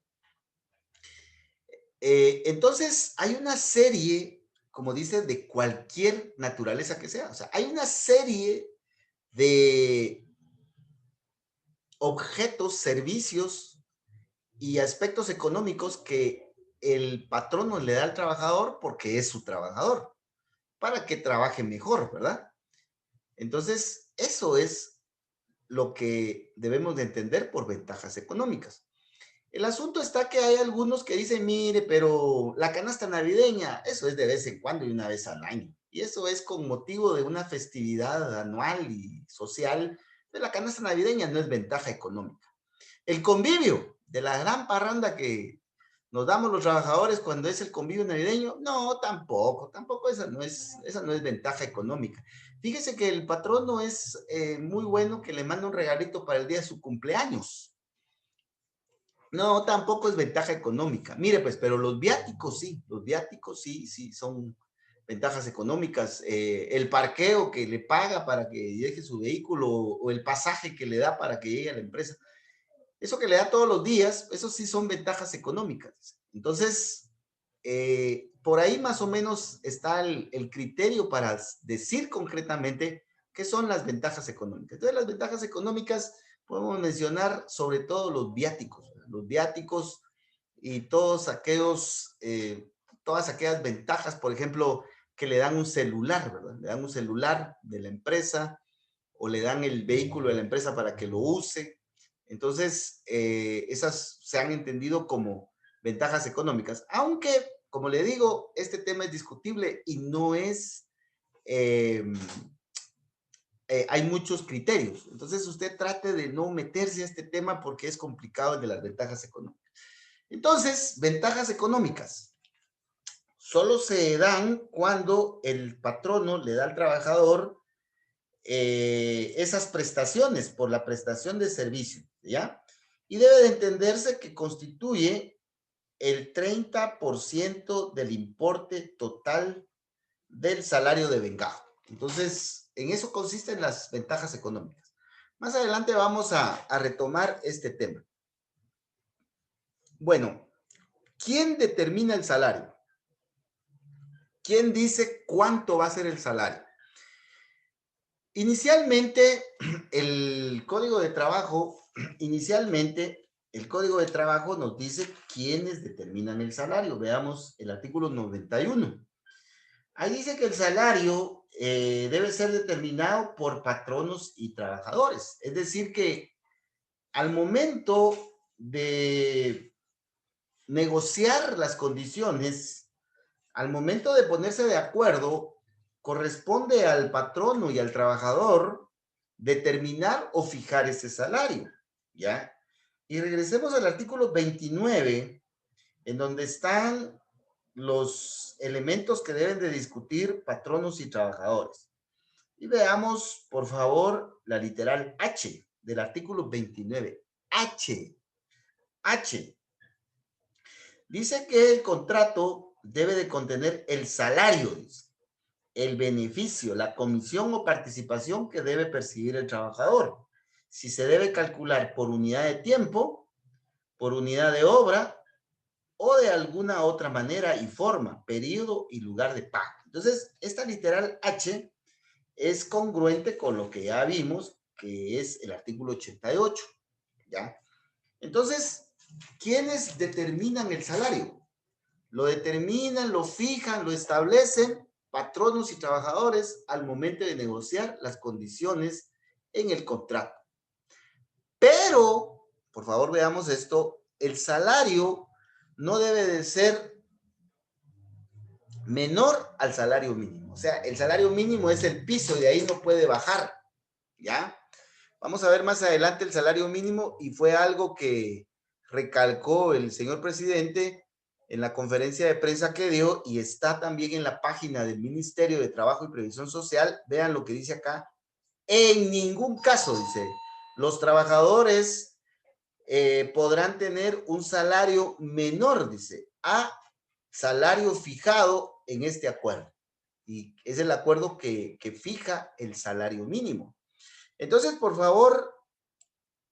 Entonces, hay una serie, como dice, de cualquier naturaleza que sea. O sea, hay una serie de objetos, servicios y aspectos económicos que el patrono le da al trabajador porque es su trabajador, para que trabaje mejor, ¿verdad? Entonces, eso es lo que debemos de entender por ventajas económicas. El asunto está que hay algunos que dicen, mire, pero la canasta navideña, eso es de vez en cuando y una vez al año. Y eso es con motivo de una festividad anual y social. De la canasta navideña no es ventaja económica. El convivio de la gran parranda que nos damos los trabajadores cuando es el convivio navideño, no, tampoco esa no es ventaja económica. Fíjese que el patrono es muy bueno que le manda un regalito para el día de su cumpleaños. No, tampoco es ventaja económica. Mire, pues, pero los viáticos sí, son ventajas económicas. El parqueo que le paga para que deje su vehículo o el pasaje que le da para que llegue a la empresa. Eso que le da todos los días, eso sí son ventajas económicas. Entonces, por ahí más o menos está el criterio para decir concretamente qué son las ventajas económicas. Entonces, las ventajas económicas podemos mencionar sobre todo los viáticos. Los viáticos y todas aquellas ventajas, por ejemplo, que le dan un celular, ¿verdad? Le dan un celular de la empresa o le dan el vehículo de la empresa para que lo use. Entonces, esas se han entendido como ventajas económicas, aunque, como le digo, este tema es discutible y no es, hay muchos criterios. Entonces, usted trate de no meterse a este tema porque es complicado el de las ventajas económicas. Entonces, ventajas económicas solo se dan cuando el patrono le da al trabajador esas prestaciones por la prestación de servicio, ¿ya? Y debe de entenderse que constituye el 30% del importe total del salario de vengajo. Entonces, en eso consisten las ventajas económicas. Más adelante vamos a retomar este tema. Bueno, ¿quién determina el salario? ¿Quién dice cuánto va a ser el salario? Inicialmente, el Código de Trabajo nos dice quiénes determinan el salario. Veamos el artículo 91. Ahí dice que el salario debe ser determinado por patronos y trabajadores. Es decir, que al momento de negociar las condiciones, al momento de ponerse de acuerdo, corresponde al patrono y al trabajador determinar o fijar ese salario, ¿ya? Y regresemos al artículo 29, en donde están los elementos que deben de discutir patronos y trabajadores. Y veamos, por favor, la literal H del artículo 29. H. H. Dice que el contrato debe de contener el salario, dice, el beneficio, la comisión o participación que debe percibir el trabajador. Si se debe calcular por unidad de tiempo, por unidad de obra o de alguna otra manera y forma, periodo y lugar de pago. Entonces, esta literal H es congruente con lo que ya vimos, que es el artículo 88, ¿ya? Entonces, ¿quiénes determinan el salario? Lo determinan, lo fijan, lo establecen patronos y trabajadores al momento de negociar las condiciones en el contrato. Pero, por favor, veamos esto, el salario no debe de ser menor al salario mínimo. O sea, el salario mínimo es el piso, de ahí no puede bajar, ¿ya? Vamos a ver más adelante el salario mínimo y fue algo que recalcó el señor presidente en la conferencia de prensa que dio y está también en la página del Ministerio de Trabajo y Previsión Social. Vean lo que dice acá. En ningún caso, dice, los trabajadores podrán tener un salario menor, dice, a salario fijado en este acuerdo. Y es el acuerdo que fija el salario mínimo. Entonces, por favor,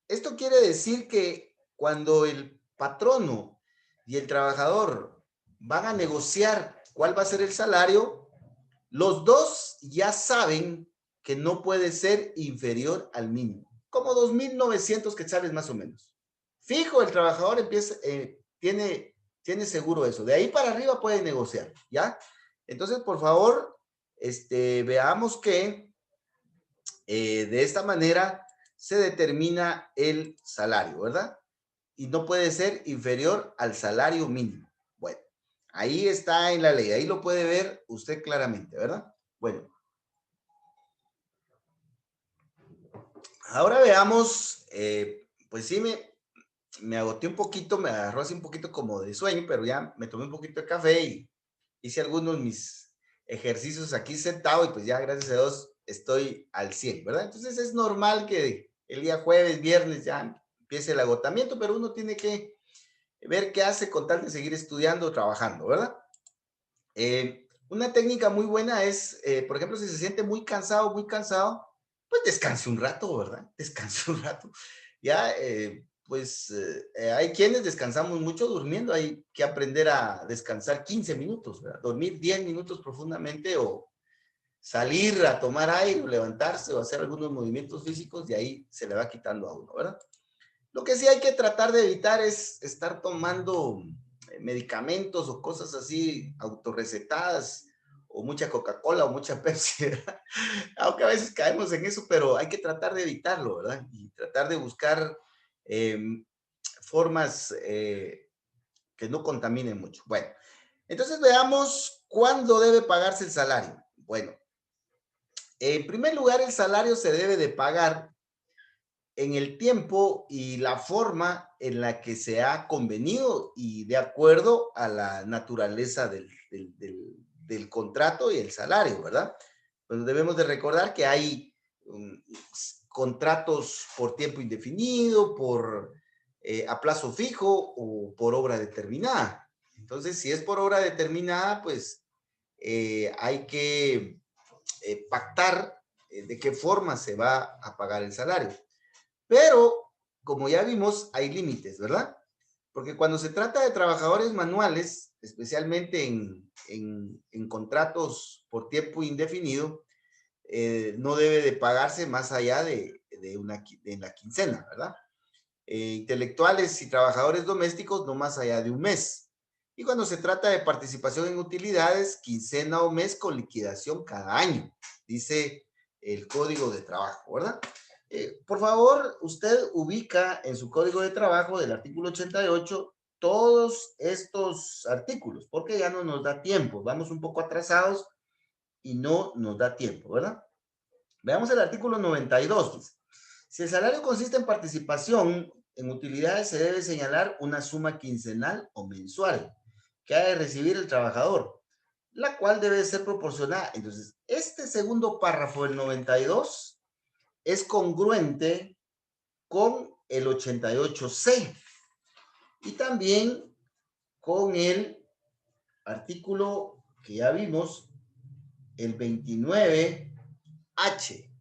esto quiere decir que cuando el patrono y el trabajador van a negociar cuál va a ser el salario, los dos ya saben que no puede ser inferior al mínimo, como 2.900 quetzales más o menos. Fijo, el trabajador empieza, tiene seguro eso. De ahí para arriba puede negociar, ¿ya? Entonces, por favor, veamos que de esta manera se determina el salario, ¿verdad? Y no puede ser inferior al salario mínimo. Bueno, ahí está en la ley, ahí lo puede ver usted claramente, ¿verdad? Bueno, ahora veamos, pues sí, me agoté un poquito, me agarró así un poquito como de sueño, pero ya me tomé un poquito de café y hice algunos de mis ejercicios aquí sentado y pues ya gracias a Dios estoy al 100, ¿verdad? Entonces es normal que el día jueves, viernes ya empiece el agotamiento, pero uno tiene que ver qué hace con tal de seguir estudiando o trabajando, ¿verdad? Una técnica muy buena es, por ejemplo, si se siente muy cansado, pues descanse un rato, ¿verdad? Descanse un rato. Ya, hay quienes descansamos mucho durmiendo, hay que aprender a descansar 15 minutos, ¿verdad? Dormir 10 minutos profundamente o salir a tomar aire o levantarse o hacer algunos movimientos físicos y ahí se le va quitando a uno, ¿verdad? Lo que sí hay que tratar de evitar es estar tomando medicamentos o cosas así autorrecetadas o mucha Coca-Cola o mucha Pepsi, ¿verdad? Aunque a veces caemos en eso, pero hay que tratar de evitarlo, ¿verdad? Y tratar de buscar eh, formas que no contaminen mucho. Bueno, entonces veamos cuándo debe pagarse el salario. Bueno, en primer lugar, el salario se debe de pagar en el tiempo y la forma en la que se ha convenido y de acuerdo a la naturaleza del contrato y el salario, ¿verdad? Pues debemos de recordar que hay contratos por tiempo indefinido, a plazo fijo o por obra determinada. Entonces, si es por obra determinada, pues hay que pactar de qué forma se va a pagar el salario. Pero, como ya vimos, hay límites, ¿verdad? Porque cuando se trata de trabajadores manuales, especialmente en contratos por tiempo indefinido, no debe de pagarse más allá de la quincena, ¿verdad? Intelectuales y trabajadores domésticos, no más allá de un mes. Y cuando se trata de participación en utilidades, quincena o mes con liquidación cada año, dice el Código de Trabajo, ¿verdad? Por favor, usted ubica en su Código de Trabajo del artículo 88 todos estos artículos, porque ya no nos da tiempo, vamos un poco atrasados y no nos da tiempo, ¿verdad? Veamos el artículo 92, dice, si el salario consiste en participación en utilidades, se debe señalar una suma quincenal o mensual que ha de recibir el trabajador, la cual debe ser proporcionada. Entonces, este segundo párrafo del 92 es congruente con el 88C. Y también con el artículo que ya vimos, el 29H.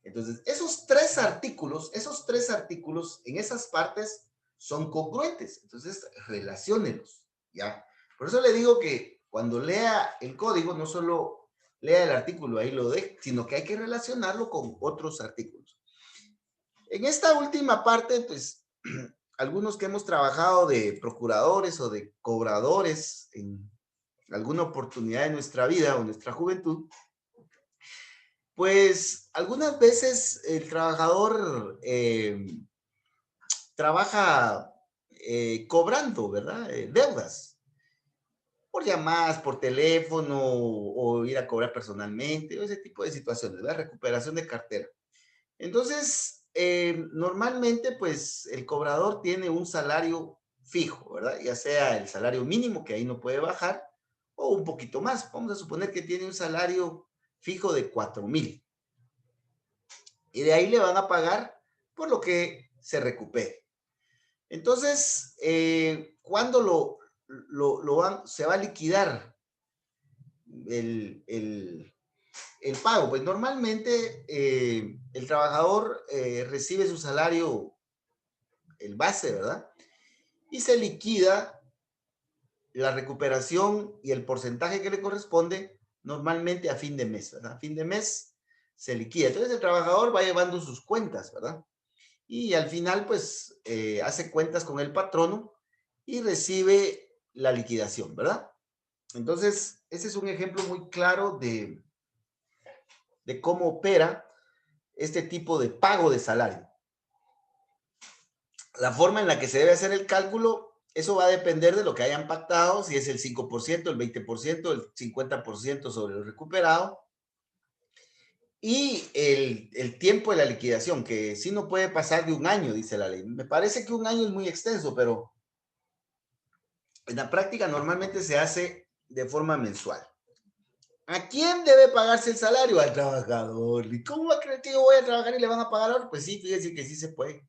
Entonces, esos tres artículos en esas partes son congruentes. Entonces, relaciónelos, ¿ya? Por eso le digo que cuando lea el código, no solo lea el artículo, ahí lo deje, sino que hay que relacionarlo con otros artículos. En esta última parte, pues, algunos que hemos trabajado de procuradores o de cobradores en alguna oportunidad de nuestra vida o nuestra juventud, pues algunas veces el trabajador trabaja cobrando, ¿verdad? Deudas, por llamadas, por teléfono o ir a cobrar personalmente, o ese tipo de situaciones, ¿verdad? Recuperación de cartera. Entonces, normalmente, pues el cobrador tiene un salario fijo, ¿verdad? Ya sea el salario mínimo, que ahí no puede bajar, o un poquito más. Vamos a suponer que tiene un salario fijo de 4,000. Y de ahí le van a pagar por lo que se recupere. Entonces, ¿cuándo se va a liquidar el pago? Pues normalmente el trabajador recibe su salario, el base, ¿verdad? Y se liquida la recuperación y el porcentaje que le corresponde normalmente a fin de mes, ¿verdad? A fin de mes se liquida. Entonces el trabajador va llevando sus cuentas, ¿verdad? Y al final, pues, hace cuentas con el patrono y recibe la liquidación, ¿verdad? Entonces, ese es un ejemplo muy claro de cómo opera este tipo de pago de salario. La forma en la que se debe hacer el cálculo, eso va a depender de lo que hayan pactado, si es el 5%, el 20%, el 50% sobre lo recuperado. Y el tiempo de la liquidación, que sí no puede pasar de 1 año, dice la ley. Me parece que 1 año es muy extenso, pero en la práctica normalmente se hace de forma mensual. ¿A quién debe pagarse el salario? Al trabajador. ¿Y cómo va a creer que yo voy a trabajar y le van a pagar ahora? Pues sí, fíjense que sí se puede.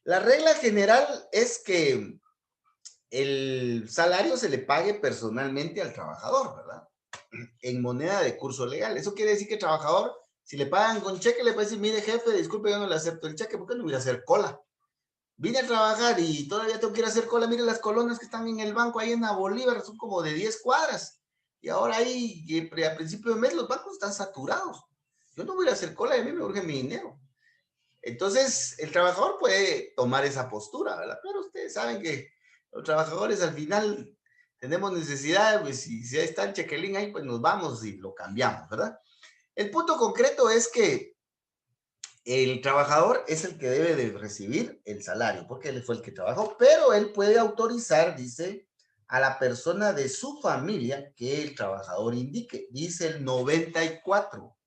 La regla general es que el salario se le pague personalmente al trabajador, ¿verdad? En moneda de curso legal. Eso quiere decir que el trabajador, si le pagan con cheque, le puede decir, mire jefe, disculpe, yo no le acepto el cheque, ¿por qué no voy a hacer cola? Vine a trabajar y todavía tengo que ir a hacer cola. Mire las colonas que están en el banco ahí en la Bolívar, son como de 10 cuadras. Y ahora ahí, a principio de mes, los bancos están saturados. Yo no voy a ir a hacer cola y a mí me urge mi dinero. Entonces, el trabajador puede tomar esa postura, ¿verdad? Pero ustedes saben que los trabajadores al final tenemos necesidad, pues si está el chequelín ahí, pues nos vamos y lo cambiamos, ¿verdad? El punto concreto es que el trabajador es el que debe de recibir el salario, porque él fue el que trabajó, pero él puede autorizar, dice, a la persona de su familia que el trabajador indique, dice el 94,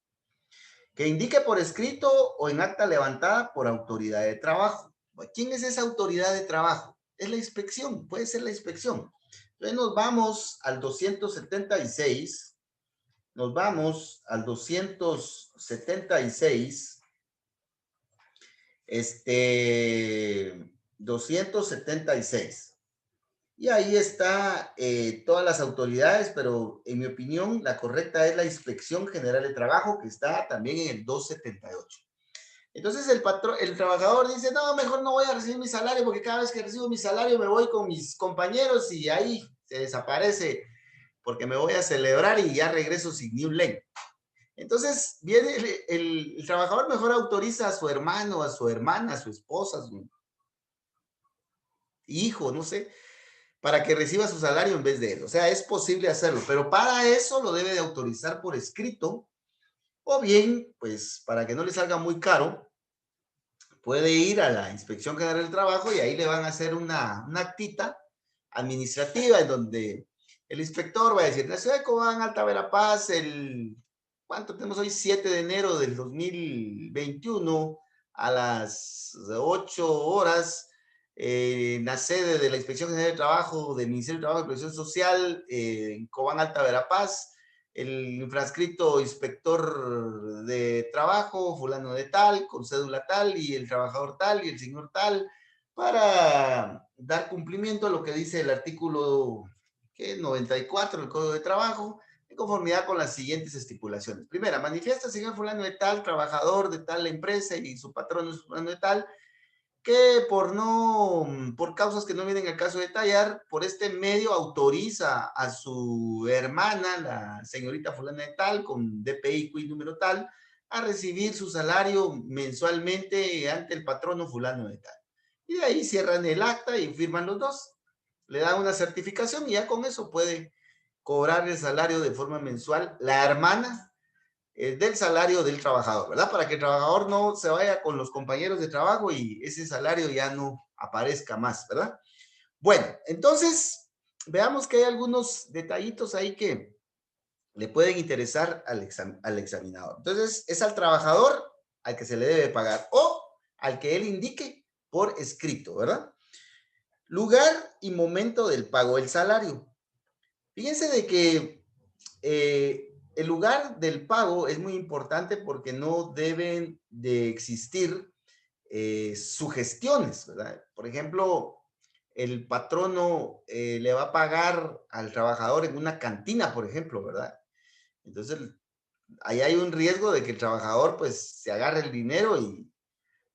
que indique por escrito o en acta levantada por autoridad de trabajo. ¿Quién es esa autoridad de trabajo? Es la inspección, puede ser la inspección. Entonces nos vamos al 276, nos vamos al 276, 276. Y ahí está todas las autoridades, pero en mi opinión la correcta es la Inspección General de Trabajo, que está también en el 278. Entonces el trabajador dice, no, mejor no voy a recibir mi salario, porque cada vez que recibo mi salario me voy con mis compañeros y ahí se desaparece, porque me voy a celebrar y ya regreso sin ni un ley. Entonces viene el trabajador, mejor autoriza a su hermano, a su hermana, a su esposa, a su hijo, no sé, para que reciba su salario en vez de él. O sea, es posible hacerlo, pero para eso lo debe de autorizar por escrito, o bien, pues, para que no le salga muy caro, puede ir a la Inspección General del Trabajo y ahí le van a hacer una actita administrativa en donde el inspector va a decir, la ciudad de Cobán, Alta Verapaz, ¿cuánto tenemos hoy? 7 de enero del 2021 a las 8 horas, en la sede de la Inspección General de Trabajo del Ministerio de Trabajo y Previsión Social en Cobán, Alta Verapaz, el infrascrito inspector de trabajo, fulano de tal, con cédula tal, y el trabajador tal, y el señor tal, para dar cumplimiento a lo que dice el artículo 94 del Código de Trabajo, en conformidad con las siguientes estipulaciones. Primera, manifiesta, señor fulano de tal, trabajador de tal empresa y su patrón es fulano de tal, que por causas que no vienen al caso de detallar, por este medio autoriza a su hermana, la señorita fulana de tal, con DPI, CUI número tal, a recibir su salario mensualmente ante el patrono fulano de tal. Y de ahí cierran el acta y firman los dos. Le dan una certificación y ya con eso puede cobrar el salario de forma mensual la hermana del salario del trabajador, ¿verdad? Para que el trabajador no se vaya con los compañeros de trabajo y ese salario ya no aparezca más, ¿verdad? Bueno, entonces veamos que hay algunos detallitos ahí que le pueden interesar al examinador. Entonces, es al trabajador al que se le debe pagar o al que él indique por escrito, ¿verdad? Lugar y momento del pago del salario. Fíjense de que el lugar del pago es muy importante porque no deben de existir sugestiones, ¿verdad? Por ejemplo, el patrono le va a pagar al trabajador en una cantina, por ejemplo, ¿verdad? Entonces, ahí hay un riesgo de que el trabajador pues se agarre el dinero y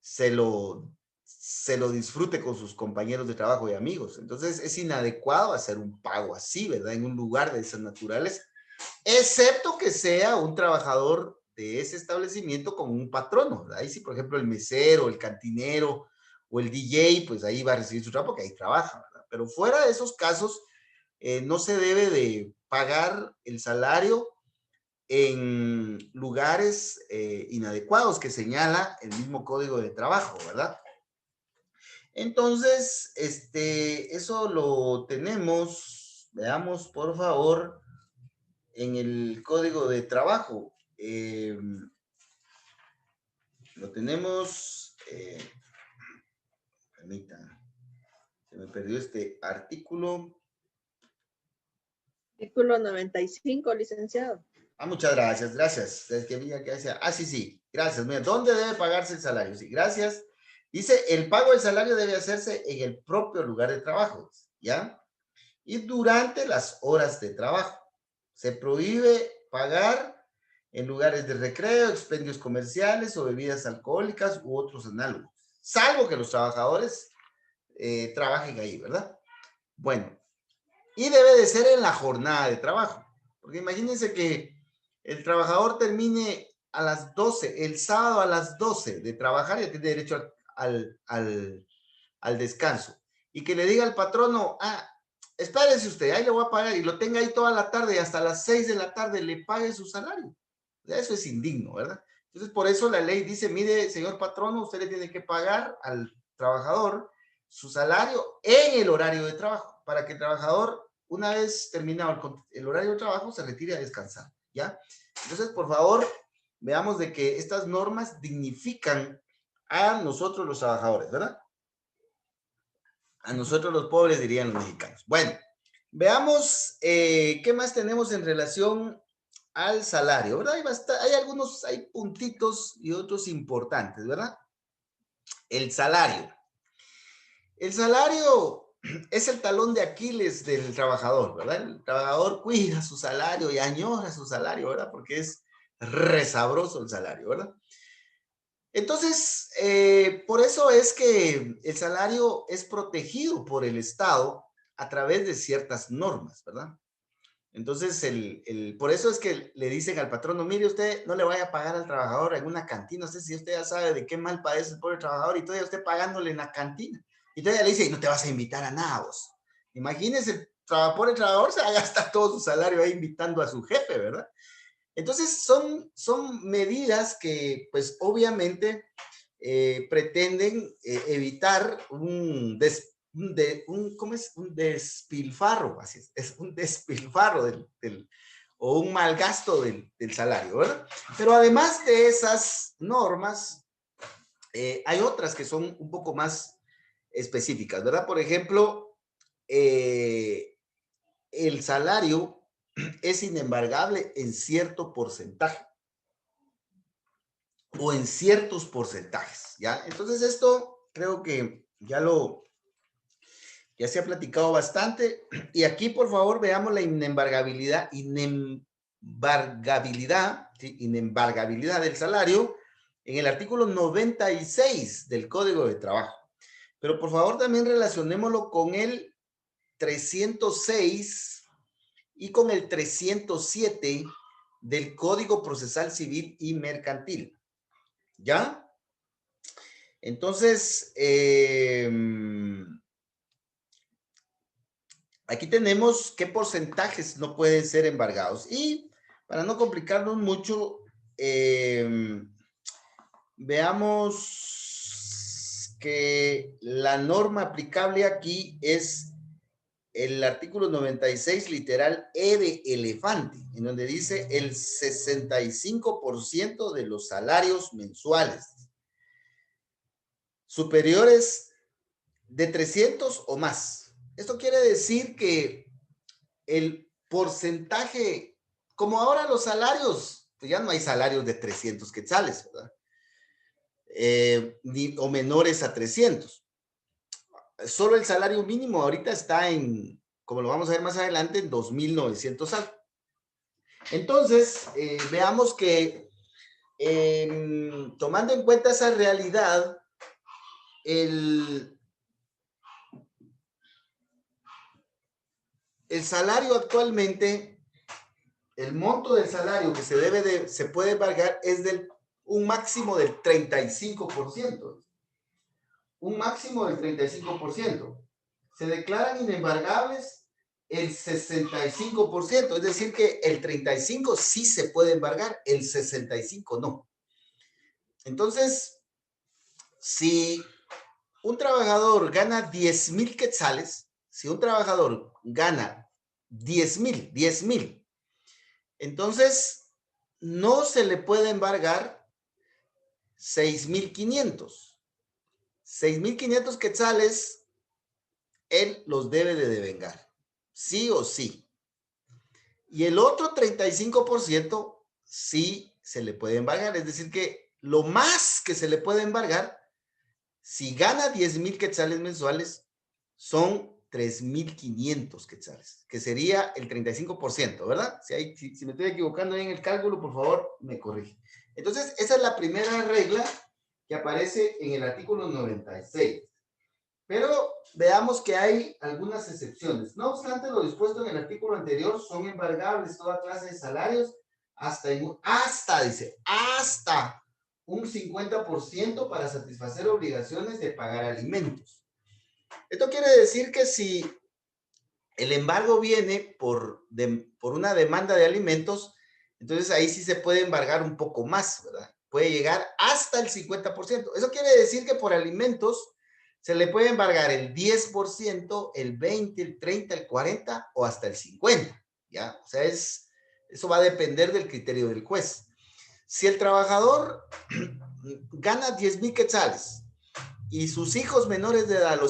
se lo, se lo disfrute con sus compañeros de trabajo y amigos. Entonces, es inadecuado hacer un pago así, ¿verdad? En un lugar de esas naturaleza, excepto que sea un trabajador de ese establecimiento como un patrono, ¿verdad? Ahí sí, por ejemplo, el mesero, el cantinero o el DJ, pues ahí va a recibir su trabajo porque ahí trabaja, ¿verdad? Pero fuera de esos casos, no se debe de pagar el salario en lugares inadecuados que señala el mismo Código de Trabajo, ¿verdad? Entonces, eso lo tenemos, veamos por favor, en el Código de Trabajo. Lo tenemos, permítanme, se me perdió este artículo. Artículo 95, licenciado. Muchas gracias, gracias. Es que había que decir, sí, sí, gracias. Mira, ¿dónde debe pagarse el salario? Sí, gracias. Dice, el pago del salario debe hacerse en el propio lugar de trabajo, ¿ya? Y durante las horas de trabajo. Se prohíbe pagar en lugares de recreo, expendios comerciales o bebidas alcohólicas u otros análogos, salvo que los trabajadores trabajen ahí, ¿verdad? Bueno, y debe de ser en la jornada de trabajo, porque imagínense que el trabajador termine a las 12, el sábado a las 12 de trabajar y tiene derecho al descanso, y que le diga al patrono, espérese usted, ahí le voy a pagar, y lo tenga ahí toda la tarde y hasta las 6 de la tarde le pague su salario. Eso es indigno, ¿verdad? Entonces, por eso la ley dice, mire, señor patrono, usted le tiene que pagar al trabajador su salario en el horario de trabajo, para que el trabajador, una vez terminado el horario de trabajo, se retire a descansar, ¿ya? Entonces, por favor, veamos de que estas normas dignifican a nosotros los trabajadores, ¿verdad? A nosotros los pobres, dirían los mexicanos. Bueno, veamos qué más tenemos en relación al salario, ¿verdad? Hay puntitos y otros importantes, ¿verdad? El salario. El salario es el talón de Aquiles del trabajador, ¿verdad? El trabajador cuida su salario y añora su salario, ¿verdad? Porque es resabroso el salario, ¿verdad? Entonces, por eso es que el salario es protegido por el Estado a través de ciertas normas, ¿verdad? Entonces, por eso es que le dicen al patrono, mire, usted no le vaya a pagar al trabajador en una cantina, no sé si usted ya sabe de qué mal padece el pobre trabajador y todavía usted pagándole en la cantina. Y todavía le dice, y no te vas a invitar a nada vos. Imagínese, el pobre trabajador se gasta todo su salario ahí invitando a su jefe, ¿verdad? Entonces, son medidas que, pues, obviamente, pretenden evitar ¿cómo es? Un despilfarro, así es un despilfarro o un mal gasto del salario, ¿verdad? Pero además de esas normas, hay otras que son un poco más específicas, ¿verdad? Por ejemplo, el salario es inembargable en cierto porcentaje o en ciertos porcentajes, ¿ya? Entonces esto creo que ya se ha platicado bastante. Y aquí, por favor, veamos la inembargabilidad, ¿sí? Inembargabilidad del salario en el artículo 96 del Código de Trabajo. Pero por favor también relacionémoslo con el 306 y con el 307 del Código Procesal Civil y Mercantil. ¿Ya? Entonces, aquí tenemos qué porcentajes no pueden ser embargados. Y para no complicarnos mucho, veamos que la norma aplicable aquí es el artículo 96, literal E de elefante, en donde dice el 65% de los salarios mensuales superiores de 300 o más. Esto quiere decir que el porcentaje, como ahora los salarios, pues ya no hay salarios de 300 quetzales, ¿verdad? O menores a 300. Solo el salario mínimo ahorita está en, como lo vamos a ver más adelante, en 2.900 algo. Entonces, veamos que tomando en cuenta esa realidad, el salario actualmente, el monto del salario que se puede embargar es un máximo del 35%. Un máximo del 35%. Se declaran inembargables el 65%, es decir que el 35% sí se puede embargar, el 65% no. Entonces, si un trabajador gana 10,000 quetzales, si un trabajador gana 10,000, entonces no se le puede embargar 6,500. 6,500 quetzales, él los debe de devengar, sí o sí. Y el otro 35% sí se le puede embargar, es decir que lo más que se le puede embargar, si gana 10,000 quetzales mensuales, son 3,500 quetzales, que sería el 35%, ¿verdad? Si me estoy equivocando ahí en el cálculo, por favor, me corrige. Entonces, esa es la primera regla que aparece en el artículo 96. Pero veamos que hay algunas excepciones. No obstante, lo dispuesto en el artículo anterior, son embargables toda clase de salarios hasta un 50% para satisfacer obligaciones de pagar alimentos. Esto quiere decir que si el embargo viene por una demanda de alimentos, entonces ahí sí se puede embargar un poco más, ¿verdad? Puede llegar hasta el 50%. Eso quiere decir que por alimentos se le puede embargar el 10%, el 20%, el 30%, el 40% o hasta el 50%, ¿ya? O sea, eso va a depender del criterio del juez. Si el trabajador gana 10,000 quetzales y sus hijos menores de edad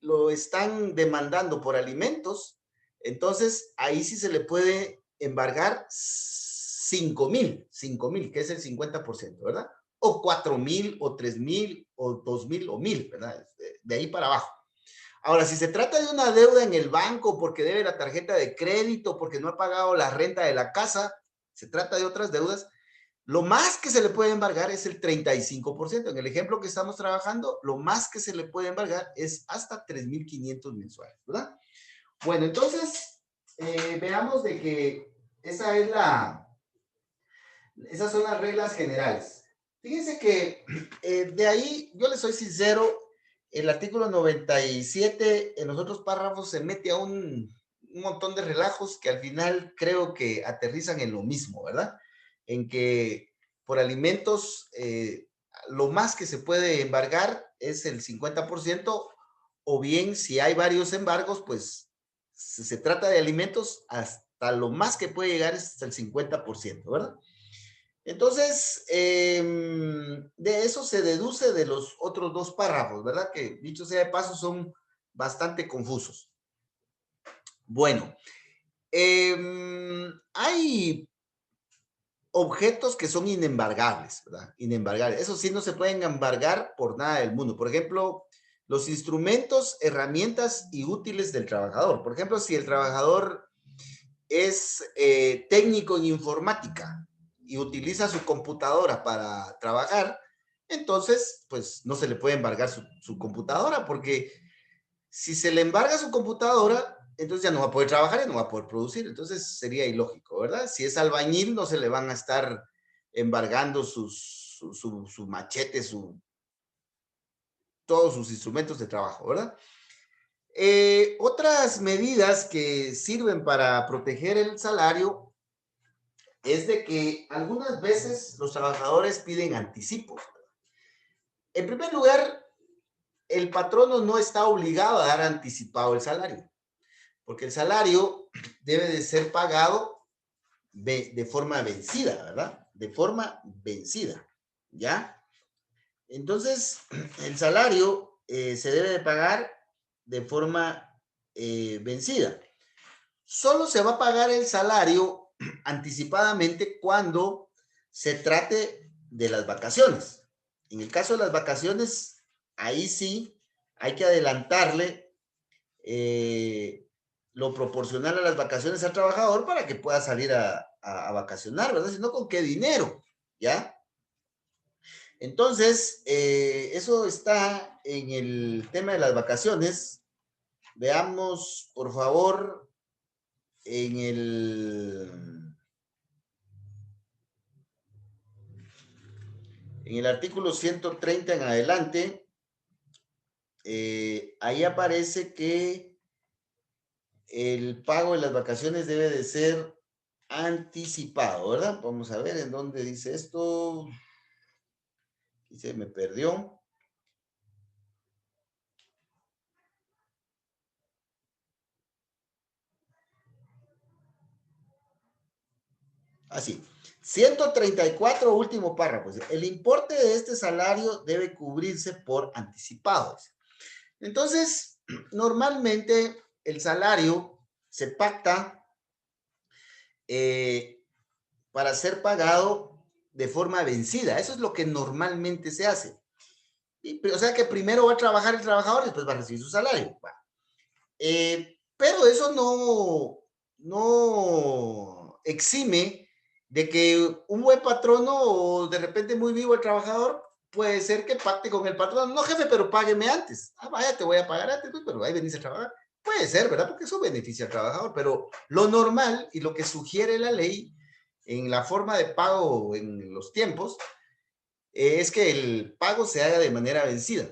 lo están demandando por alimentos, entonces ahí sí se le puede embargar 5,000, que es el 50%, ¿verdad? O 4,000, o 3,000, o 2,000, o 1,000, ¿verdad? De ahí para abajo. Ahora, si se trata de una deuda en el banco porque debe la tarjeta de crédito, porque no ha pagado la renta de la casa, se trata de otras deudas, lo más que se le puede embargar es el 35%. En el ejemplo que estamos trabajando, lo más que se le puede embargar es hasta 3,500 mensuales, ¿verdad? Bueno, entonces, veamos de que esas son las reglas generales. Fíjense que de ahí, yo les soy sincero, el artículo 97 en los otros párrafos se mete a un montón de relajos que al final creo que aterrizan en lo mismo, ¿verdad? En que por alimentos lo más que se puede embargar es el 50%, o bien si hay varios embargos, pues si se trata de alimentos, hasta lo más que puede llegar es hasta el 50%, ¿verdad? Entonces, de eso se deduce de los otros dos párrafos, ¿verdad? Que dicho sea de paso son bastante confusos. Bueno, Hay objetos que son inembargables, ¿verdad? Inembargables. Eso sí, no se pueden embargar por nada del mundo. Por ejemplo, los instrumentos, herramientas y útiles del trabajador. Por ejemplo, si el trabajador es técnico en informática y utiliza su computadora para trabajar, entonces, pues no se le puede embargar su computadora, porque si se le embarga su computadora, entonces ya no va a poder trabajar y no va a poder producir. Entonces sería ilógico, ¿verdad? Si es albañil, no se le van a estar embargando su machete, todos sus instrumentos de trabajo, ¿verdad? Otras medidas que sirven para proteger el salario es de que algunas veces los trabajadores piden anticipos. En primer lugar, el patrono no está obligado a dar anticipado el salario, porque el salario debe de ser pagado de forma vencida, ¿verdad? De forma vencida, ¿ya? Entonces, el salario se debe de pagar de forma vencida. Solo se va a pagar el salario anticipadamente cuando se trate de las vacaciones. En el caso de las vacaciones, ahí sí hay que adelantarle lo proporcional a las vacaciones al trabajador para que pueda salir a vacacionar, ¿verdad? Si no, ¿con qué dinero? ¿Ya? Entonces, eso está en el tema de las vacaciones. Veamos, por favor, en el artículo 130 en adelante, ahí aparece que el pago de las vacaciones debe de ser anticipado, ¿verdad? Vamos a ver en dónde dice esto. Y se me perdió. Así. 134, último párrafo. El importe de este salario debe cubrirse por anticipados. Entonces, normalmente el salario se pacta para ser pagado de forma vencida. Eso es lo que normalmente se hace. O sea que primero va a trabajar el trabajador y después va a recibir su salario. Pero eso no exime de que un buen patrono o de repente muy vivo el trabajador puede ser que pacte con el patrono. No, jefe, pero págueme antes. Ah, vaya, te voy a pagar antes, pues, pero ahí venís a trabajar. Puede ser, ¿verdad? Porque eso beneficia al trabajador, pero lo normal y lo que sugiere la ley en la forma de pago en los tiempos es que el pago se haga de manera vencida,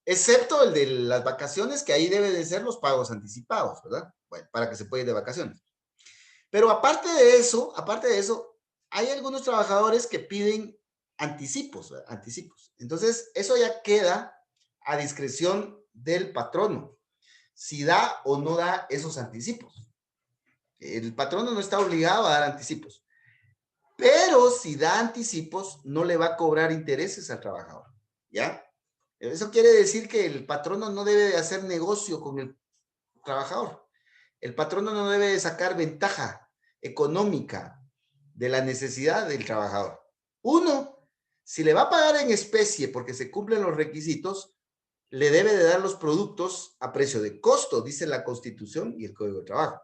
excepto el de las vacaciones, que ahí debe de ser los pagos anticipados, ¿verdad? Bueno, para que se pueda ir de vacaciones. Pero aparte de eso, hay algunos trabajadores que piden anticipos, ¿verdad? Anticipos. Entonces, eso ya queda a discreción del patrono, si da o no da esos anticipos. El patrono no está obligado a dar anticipos, pero si da anticipos, no le va a cobrar intereses al trabajador, ¿ya? Eso quiere decir que el patrono no debe de hacer negocio con el trabajador. El patrono no debe de sacar ventaja económica de la necesidad del trabajador. Uno, si le va a pagar en especie porque se cumplen los requisitos, le debe de dar los productos a precio de costo, dice la Constitución y el Código de Trabajo.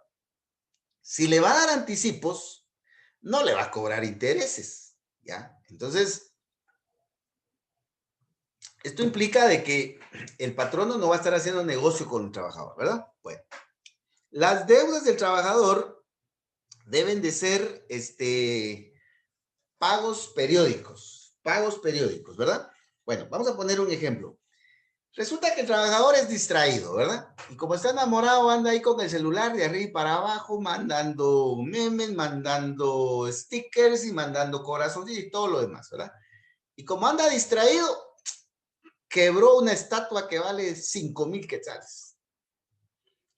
Si le va a dar anticipos, no le va a cobrar intereses, ¿ya? Entonces, esto implica de que el patrono no va a estar haciendo negocio con el trabajador, ¿verdad? Bueno, las deudas del trabajador deben de ser pagos periódicos, ¿verdad? Bueno, vamos a poner un ejemplo. Resulta que el trabajador es distraído, ¿verdad? Y como está enamorado, anda ahí con el celular de arriba y para abajo, mandando memes, mandando stickers y mandando corazones y todo lo demás, ¿verdad? Y como anda distraído, quebró una estatua que vale 5,000 quetzales.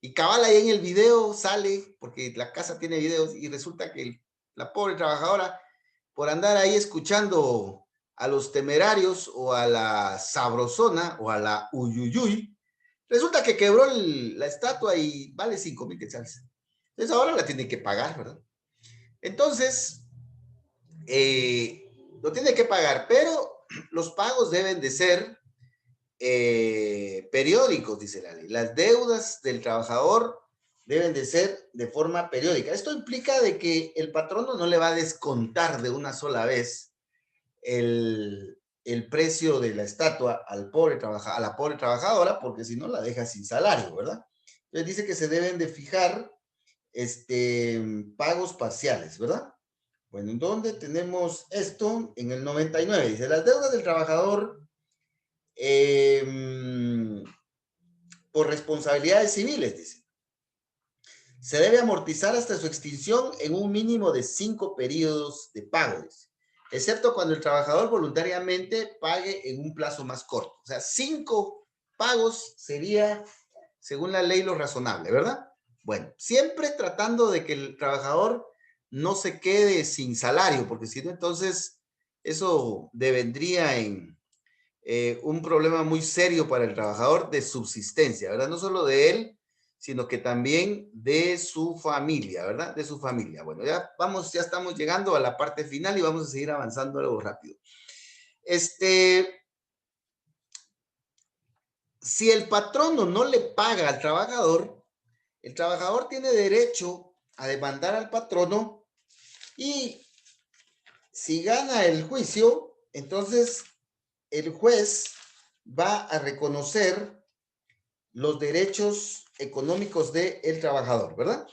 Y cabal ahí en el video sale, porque la casa tiene videos, y resulta que la pobre trabajadora, por andar ahí escuchando a los Temerarios o a la Sabrosona o a la Uyuyuy, resulta que quebró la estatua y vale 5,000 quetzales. Entonces ahora la tiene que pagar, ¿verdad? Entonces, lo tiene que pagar, pero los pagos deben de ser periódicos, dice la ley. Las deudas del trabajador deben de ser de forma periódica. Esto implica de que el patrono no le va a descontar de una sola vez el precio de la estatua a la pobre trabajadora, porque si no la deja sin salario, ¿verdad? Entonces dice que se deben de fijar pagos parciales, ¿verdad? Bueno, ¿en dónde tenemos esto? En el 99, dice, las deudas del trabajador por responsabilidades civiles, dice, se debe amortizar hasta su extinción en un mínimo de 5 periodos de pago, dice, excepto cuando el trabajador voluntariamente pague en un plazo más corto. O sea, 5 pagos sería, según la ley, lo razonable, ¿verdad? Bueno, siempre tratando de que el trabajador no se quede sin salario, porque si no, entonces eso devendría en un problema muy serio para el trabajador de subsistencia, ¿verdad? No solo de él, sino que también de su familia, ¿verdad? De su familia. Bueno, ya estamos llegando a la parte final y vamos a seguir avanzando algo rápido. Si el patrono no le paga al trabajador, el trabajador tiene derecho a demandar al patrono y si gana el juicio, entonces el juez va a reconocer los derechos económicos del trabajador, ¿verdad?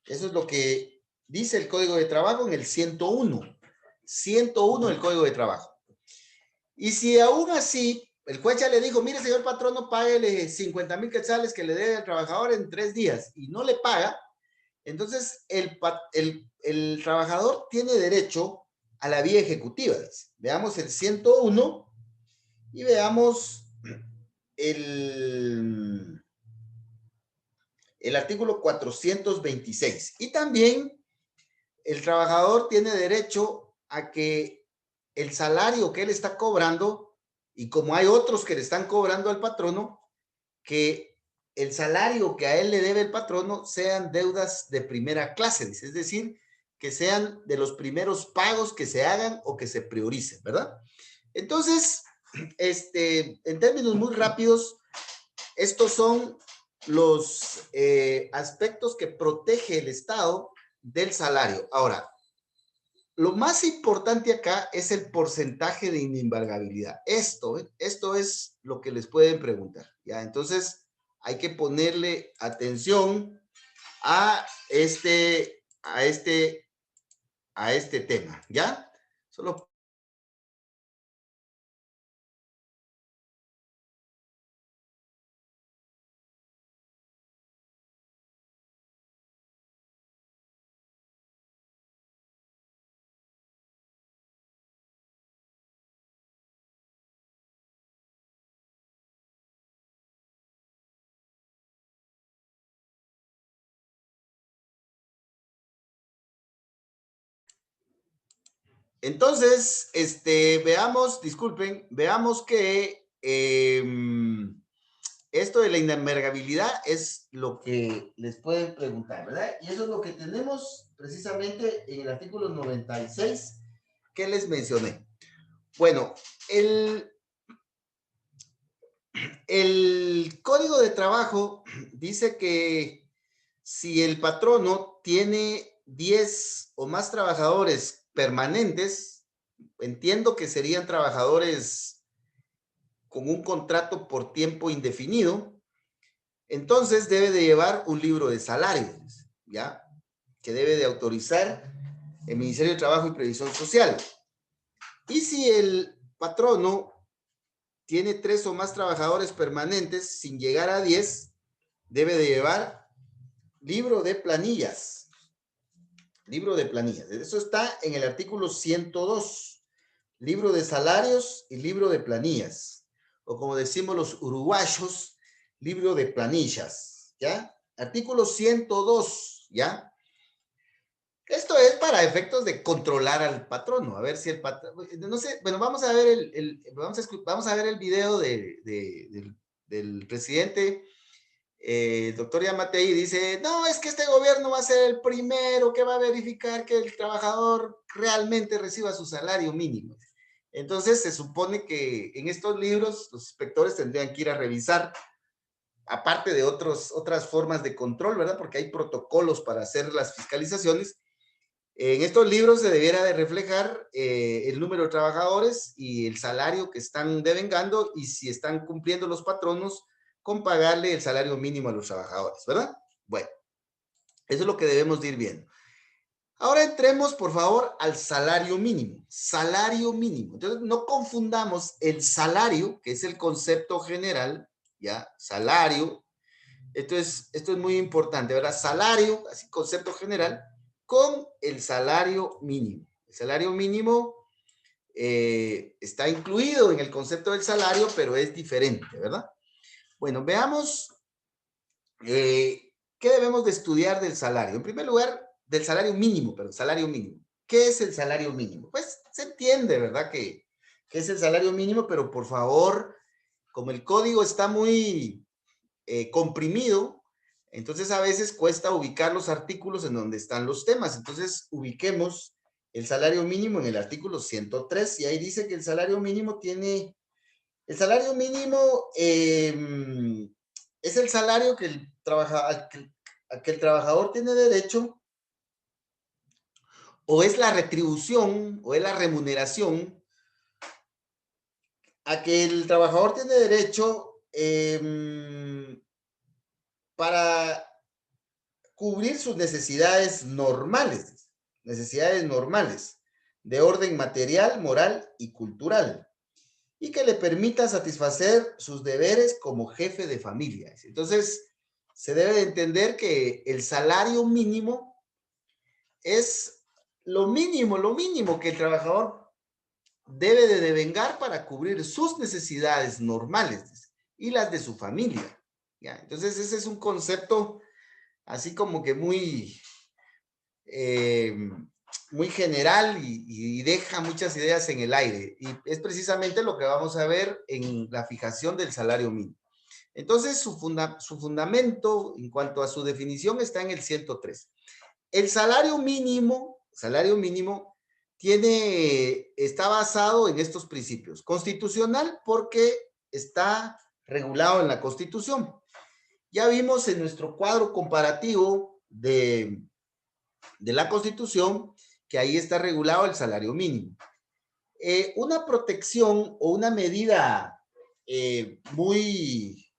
Eso es lo que dice el Código de Trabajo en el 101. 101 del Código de Trabajo. Y si aún así el juez ya le dijo, mire, señor patrono, páguele 50,000 quetzales que le debe al trabajador en 3 días y no le paga, entonces el trabajador tiene derecho a la vía ejecutiva. Veamos el 101 y veamos el artículo 426. Y también el trabajador tiene derecho a que el salario que él está cobrando, y como hay otros que le están cobrando al patrono, que el salario que a él le debe el patrono sean deudas de primera clase, dice, es decir, que sean de los primeros pagos que se hagan o que se prioricen, ¿verdad? Entonces, en términos muy rápidos, estos son los aspectos que protege el Estado del salario. Ahora, lo más importante acá es el porcentaje de inembargabilidad. Esto es lo que les pueden preguntar, ¿ya? Entonces, hay que ponerle atención a este tema, ¿ya? Solo entonces, veamos que esto de la inembargabilidad es lo que les pueden preguntar, ¿verdad? Y eso es lo que tenemos precisamente en el artículo 96 que les mencioné. Bueno, el Código de Trabajo dice que si el patrono tiene 10 o más trabajadores permanentes, entiendo que serían trabajadores con un contrato por tiempo indefinido, entonces debe de llevar un libro de salarios, ¿ya? Que debe de autorizar el Ministerio de Trabajo y Previsión Social. Y si el patrono tiene 3 o más trabajadores permanentes sin llegar a 10, debe de llevar libro de planillas. Libro de planillas. Eso está en el artículo 102. Libro de salarios y libro de planillas. O como decimos los uruguayos, libro de planillas. ¿Ya? Artículo 102. ¿Ya? Esto es para efectos de controlar al patrono. A ver si el patrono... No sé, bueno, vamos a ver vamos a ver el video del presidente el doctor Yamatei dice, no, es que este gobierno va a ser el primero que va a verificar que el trabajador realmente reciba su salario mínimo. Entonces se supone que en estos libros los inspectores tendrían que ir a revisar, aparte de otras formas de control, ¿verdad? Porque hay protocolos para hacer las fiscalizaciones. En estos libros se debiera de reflejar el número de trabajadores y el salario que están devengando y si están cumpliendo los patronos con pagarle el salario mínimo a los trabajadores, ¿verdad? Bueno, eso es lo que debemos de ir viendo. Ahora entremos, por favor, al salario mínimo. Salario mínimo. Entonces, no confundamos el salario, que es el concepto general, ¿ya? Salario. Esto es muy importante, ¿verdad? Salario, así concepto general, con el salario mínimo. El salario mínimo está incluido en el concepto del salario, pero es diferente, ¿verdad? Bueno, veamos qué debemos de estudiar del salario. En primer lugar, del salario mínimo, pero salario mínimo. ¿Qué es el salario mínimo? Pues se entiende, ¿verdad? Que es el salario mínimo, pero por favor, como el código está muy comprimido, entonces a veces cuesta ubicar los artículos en donde están los temas. Entonces ubiquemos el salario mínimo en el artículo 103 y ahí dice que el salario mínimo tiene, el salario mínimo es el salario que que el trabajador tiene derecho o es la retribución o es la remuneración a que el trabajador tiene derecho para cubrir sus necesidades normales de orden material, moral y cultural, y que le permita satisfacer sus deberes como jefe de familia. Entonces, se debe de entender que el salario mínimo es lo mínimo que el trabajador debe de devengar para cubrir sus necesidades normales y las de su familia. ¿Ya? Entonces, ese es un concepto así como que muy muy general y deja muchas ideas en el aire. Y es precisamente lo que vamos a ver en la fijación del salario mínimo. Entonces, su fundamento en cuanto a su definición está en el 103. El salario mínimo está basado en estos principios. Constitucional porque está regulado en la Constitución. Ya vimos en nuestro cuadro comparativo de la Constitución que ahí está regulado el salario mínimo. Una protección o una medida muy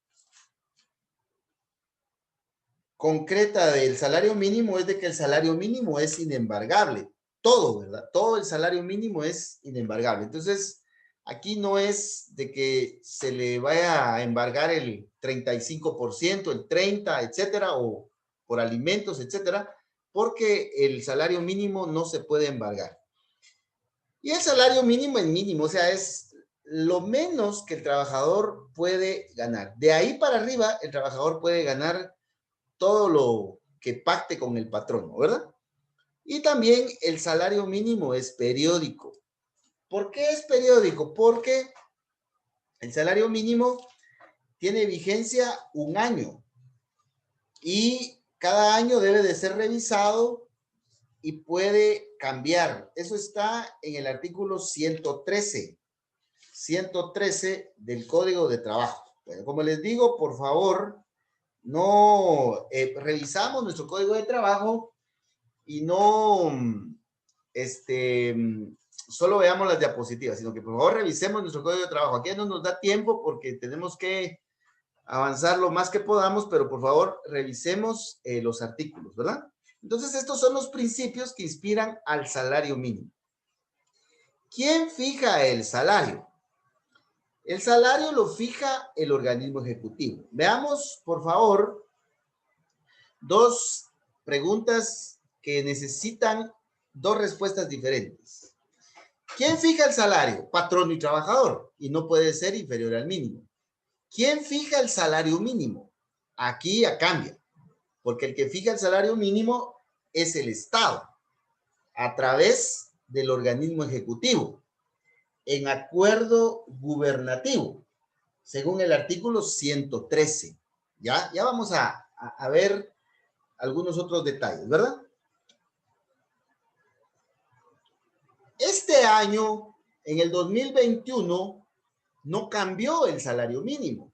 concreta del salario mínimo es de que el salario mínimo es inembargable. Todo, ¿verdad? Todo el salario mínimo es inembargable. Entonces, aquí no es de que se le vaya a embargar el 35%, el 30%, etcétera, o por alimentos, etcétera, porque el salario mínimo no se puede embargar. Y el salario mínimo es mínimo, o sea, es lo menos que el trabajador puede ganar. De ahí para arriba, el trabajador puede ganar todo lo que pacte con el patrono, ¿verdad? Y también el salario mínimo es periódico. ¿Por qué es periódico? Porque el salario mínimo tiene vigencia un año y cada año debe de ser revisado y puede cambiar. Eso está en el artículo 113 del Código de Trabajo. Bueno, como les digo, por favor, no revisamos nuestro Código de Trabajo y no solo veamos las diapositivas, sino que por favor revisemos nuestro Código de Trabajo. Aquí no nos da tiempo porque tenemos que avanzar lo más que podamos, pero por favor revisemos los artículos, ¿verdad? Entonces, estos son los principios que inspiran al salario mínimo. ¿Quién fija el salario? El salario lo fija el organismo ejecutivo. Veamos, por favor, dos preguntas que necesitan dos respuestas diferentes. ¿Quién fija el salario? Patrono y trabajador, y no puede ser inferior al mínimo. ¿Quién fija el salario mínimo? Aquí ya cambia, porque el que fija el salario mínimo es el Estado, a través del organismo ejecutivo, en acuerdo gubernativo, según el artículo 113. Ya vamos a ver algunos otros detalles, ¿verdad? Este año, en el 2021, no cambió el salario mínimo.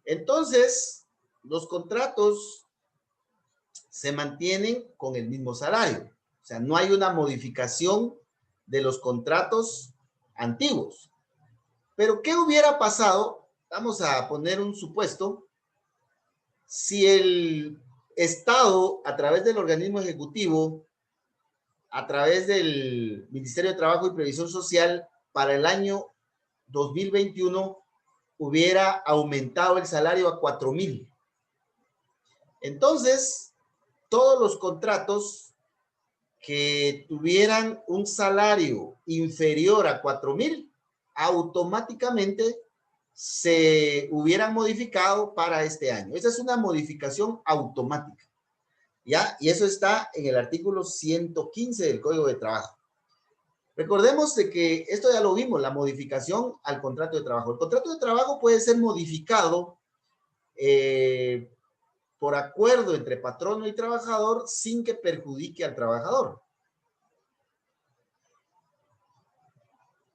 Entonces, los contratos se mantienen con el mismo salario. O sea, no hay una modificación de los contratos antiguos. Pero, ¿qué hubiera pasado? Vamos a poner un supuesto. Si el Estado, a través del organismo ejecutivo, a través del Ministerio de Trabajo y Previsión Social, para el año 2021, hubiera aumentado el salario a 4,000. Entonces, todos los contratos que tuvieran un salario inferior a 4,000, automáticamente se hubieran modificado para este año. Esa es una modificación automática, ¿ya? Y eso está en el artículo 115 del Código de Trabajo. Recordemos de que esto ya lo vimos, la modificación al contrato de trabajo. El contrato de trabajo puede ser modificado por acuerdo entre patrono y trabajador sin que perjudique al trabajador.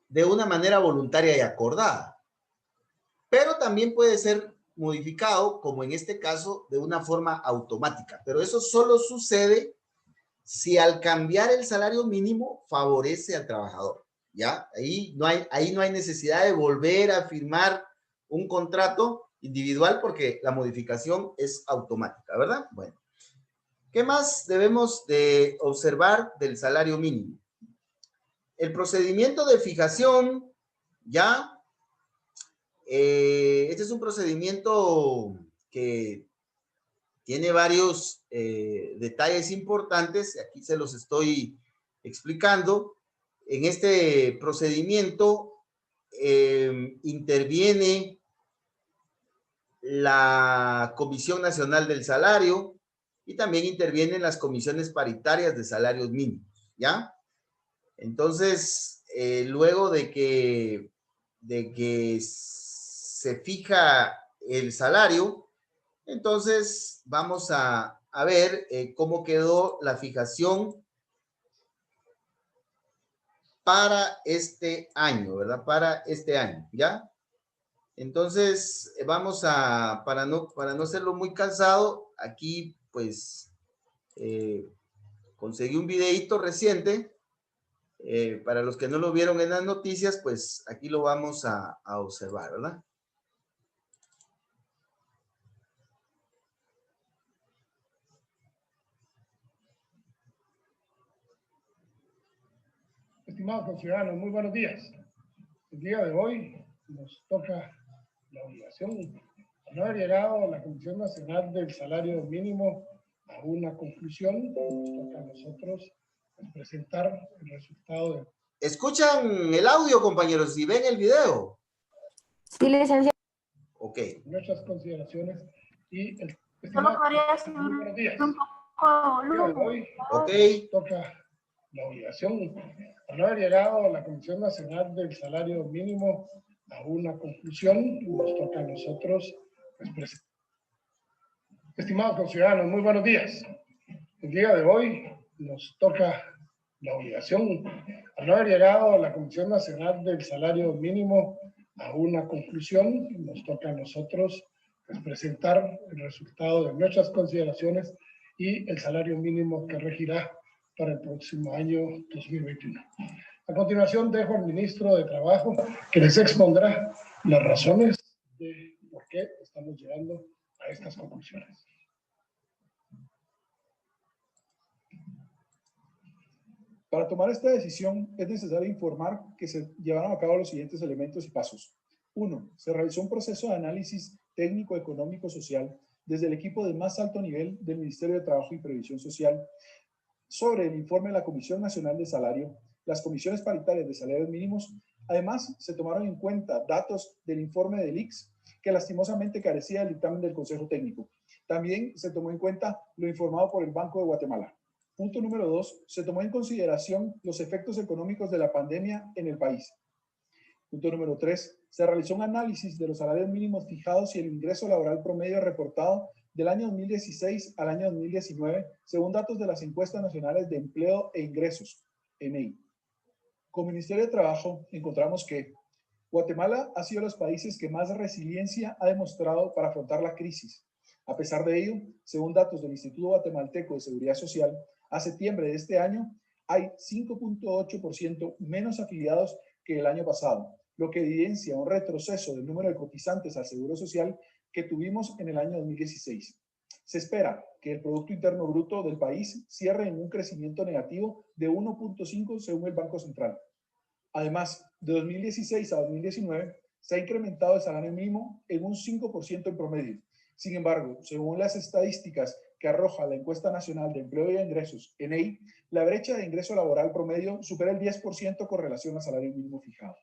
De una manera voluntaria y acordada. Pero también puede ser modificado, como en este caso, de una forma automática. Pero eso solo sucede si al cambiar el salario mínimo favorece al trabajador. ¿Ya? Ahí no hay necesidad de volver a firmar un contrato individual porque la modificación es automática, ¿verdad? Bueno. ¿Qué más debemos de observar del salario mínimo? El procedimiento de fijación, ya, este es un procedimiento que tiene varios detalles importantes, aquí se los estoy explicando. En este procedimiento interviene la Comisión Nacional del Salario y también intervienen las comisiones paritarias de salarios mínimos, ¿ya? Entonces, luego de que se fija el salario, entonces vamos a ver cómo quedó la fijación para este año, ¿verdad? Para este año, ¿ya? Entonces, vamos a, para no hacerlo muy cansado, aquí pues conseguí un videíto reciente. Para los que no lo vieron en las noticias, pues aquí lo vamos a observar, ¿verdad? Estimados conciudadanos, muy buenos días. El día de hoy nos toca la obligación, al no haber llegado la Comisión Nacional del Salario Mínimo a una conclusión, nos toca a nosotros presentar el resultado de... ¿Escuchan el audio, compañeros, y ven el video? Sí, licenciado. Ok. Nuestras consideraciones y el... Solo podría ser muy buenos días. un poco El día de hoy Ok. toca la obligación, al no haber llegado la Comisión Nacional del Salario Mínimo a una conclusión, nos toca a nosotros presentar. Estimados conciudadanos, muy buenos días. El día de hoy nos toca la obligación, al no haber llegado la Comisión Nacional del Salario Mínimo a una conclusión, nos toca a nosotros presentar el resultado de nuestras consideraciones y el salario mínimo que regirá para el próximo año 2021. A continuación dejo al ministro de Trabajo que les expondrá las razones de por qué estamos llegando a estas conclusiones. Para tomar esta decisión es necesario informar que se llevaron a cabo los siguientes elementos y pasos. 1. Se realizó un proceso de análisis técnico, económico, social desde el equipo de más alto nivel del Ministerio de Trabajo y Previsión Social sobre el informe de la Comisión Nacional de Salario, las comisiones paritarias de salarios mínimos. Además, se tomaron en cuenta datos del informe del ICS que lastimosamente carecía del dictamen del Consejo Técnico. También se tomó en cuenta lo informado por el Banco de Guatemala. Punto número 2, se tomó en consideración los efectos económicos de la pandemia en el país. Punto número 3. Se realizó un análisis de los salarios mínimos fijados y el ingreso laboral promedio reportado del año 2016 al año 2019, según datos de las encuestas nacionales de empleo e ingresos, ENEI. Como Ministerio de Trabajo, encontramos que Guatemala ha sido de los países que más resiliencia ha demostrado para afrontar la crisis. A pesar de ello, según datos del Instituto Guatemalteco de Seguridad Social, a septiembre de este año hay 5.8% menos afiliados que el año pasado, lo que evidencia un retroceso del número de cotizantes al Seguro Social que tuvimos en el año 2016. Se espera que el Producto Interno Bruto del país cierre en un crecimiento negativo de 1.5 según el Banco Central. Además, de 2016 a 2019 se ha incrementado el salario mínimo en un 5% en promedio. Sin embargo, según las estadísticas que arroja la Encuesta Nacional de Empleo y Ingresos, ENEI, la brecha de ingreso laboral promedio supera el 10% con relación al salario mínimo fijado.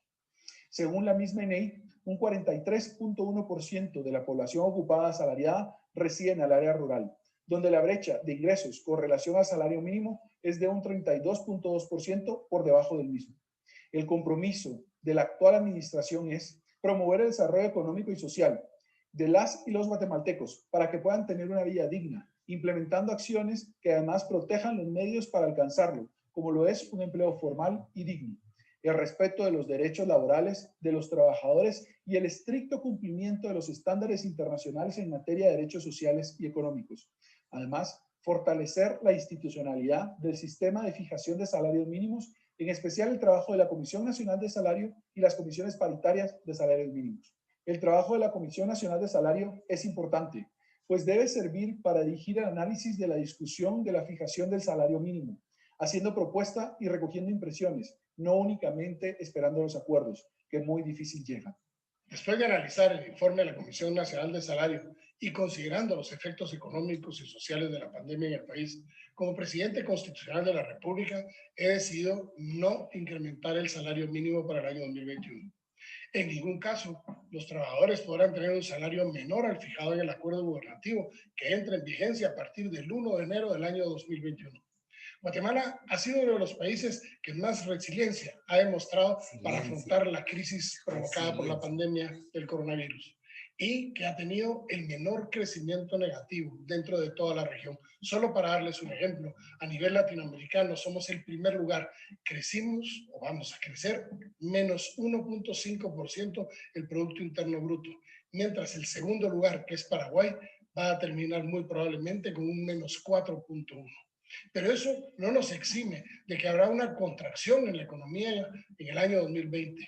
Según la misma ENEI, un 43.1% de la población ocupada asalariada reside en el área rural, donde la brecha de ingresos con relación al salario mínimo es de un 32.2% por debajo del mismo. El compromiso de la actual administración es promover el desarrollo económico y social de las y los guatemaltecos para que puedan tener una vida digna, implementando acciones que además protejan los medios para alcanzarlo, como lo es un empleo formal y digno, el respeto de los derechos laborales de los trabajadores y el estricto cumplimiento de los estándares internacionales en materia de derechos sociales y económicos. Además, fortalecer la institucionalidad del sistema de fijación de salarios mínimos, en especial el trabajo de la Comisión Nacional de Salario y las comisiones paritarias de salarios mínimos. El trabajo de la Comisión Nacional de Salario es importante, pues debe servir para dirigir el análisis de la discusión de la fijación del salario mínimo, haciendo propuesta y recogiendo impresiones, no únicamente esperando los acuerdos, que muy difícil llegan. Después de analizar el informe de la Comisión Nacional de Salario y considerando los efectos económicos y sociales de la pandemia en el país, como presidente constitucional de la República, he decidido no incrementar el salario mínimo para el año 2021. En ningún caso, los trabajadores podrán tener un salario menor al fijado en el acuerdo gubernativo que entra en vigencia a partir del 1 de enero del año 2021. Guatemala ha sido uno de los países que más resiliencia ha demostrado para afrontar la crisis provocada por la pandemia del coronavirus y que ha tenido el menor crecimiento negativo dentro de toda la región. Solo para darles un ejemplo, a nivel latinoamericano somos el primer lugar. Crecimos, o vamos a crecer, menos 1.5% el Producto Interno Bruto, mientras el segundo lugar, que es Paraguay, va a terminar muy probablemente con un menos 4.1%. Pero eso no nos exime de que habrá una contracción en la economía en el año 2020.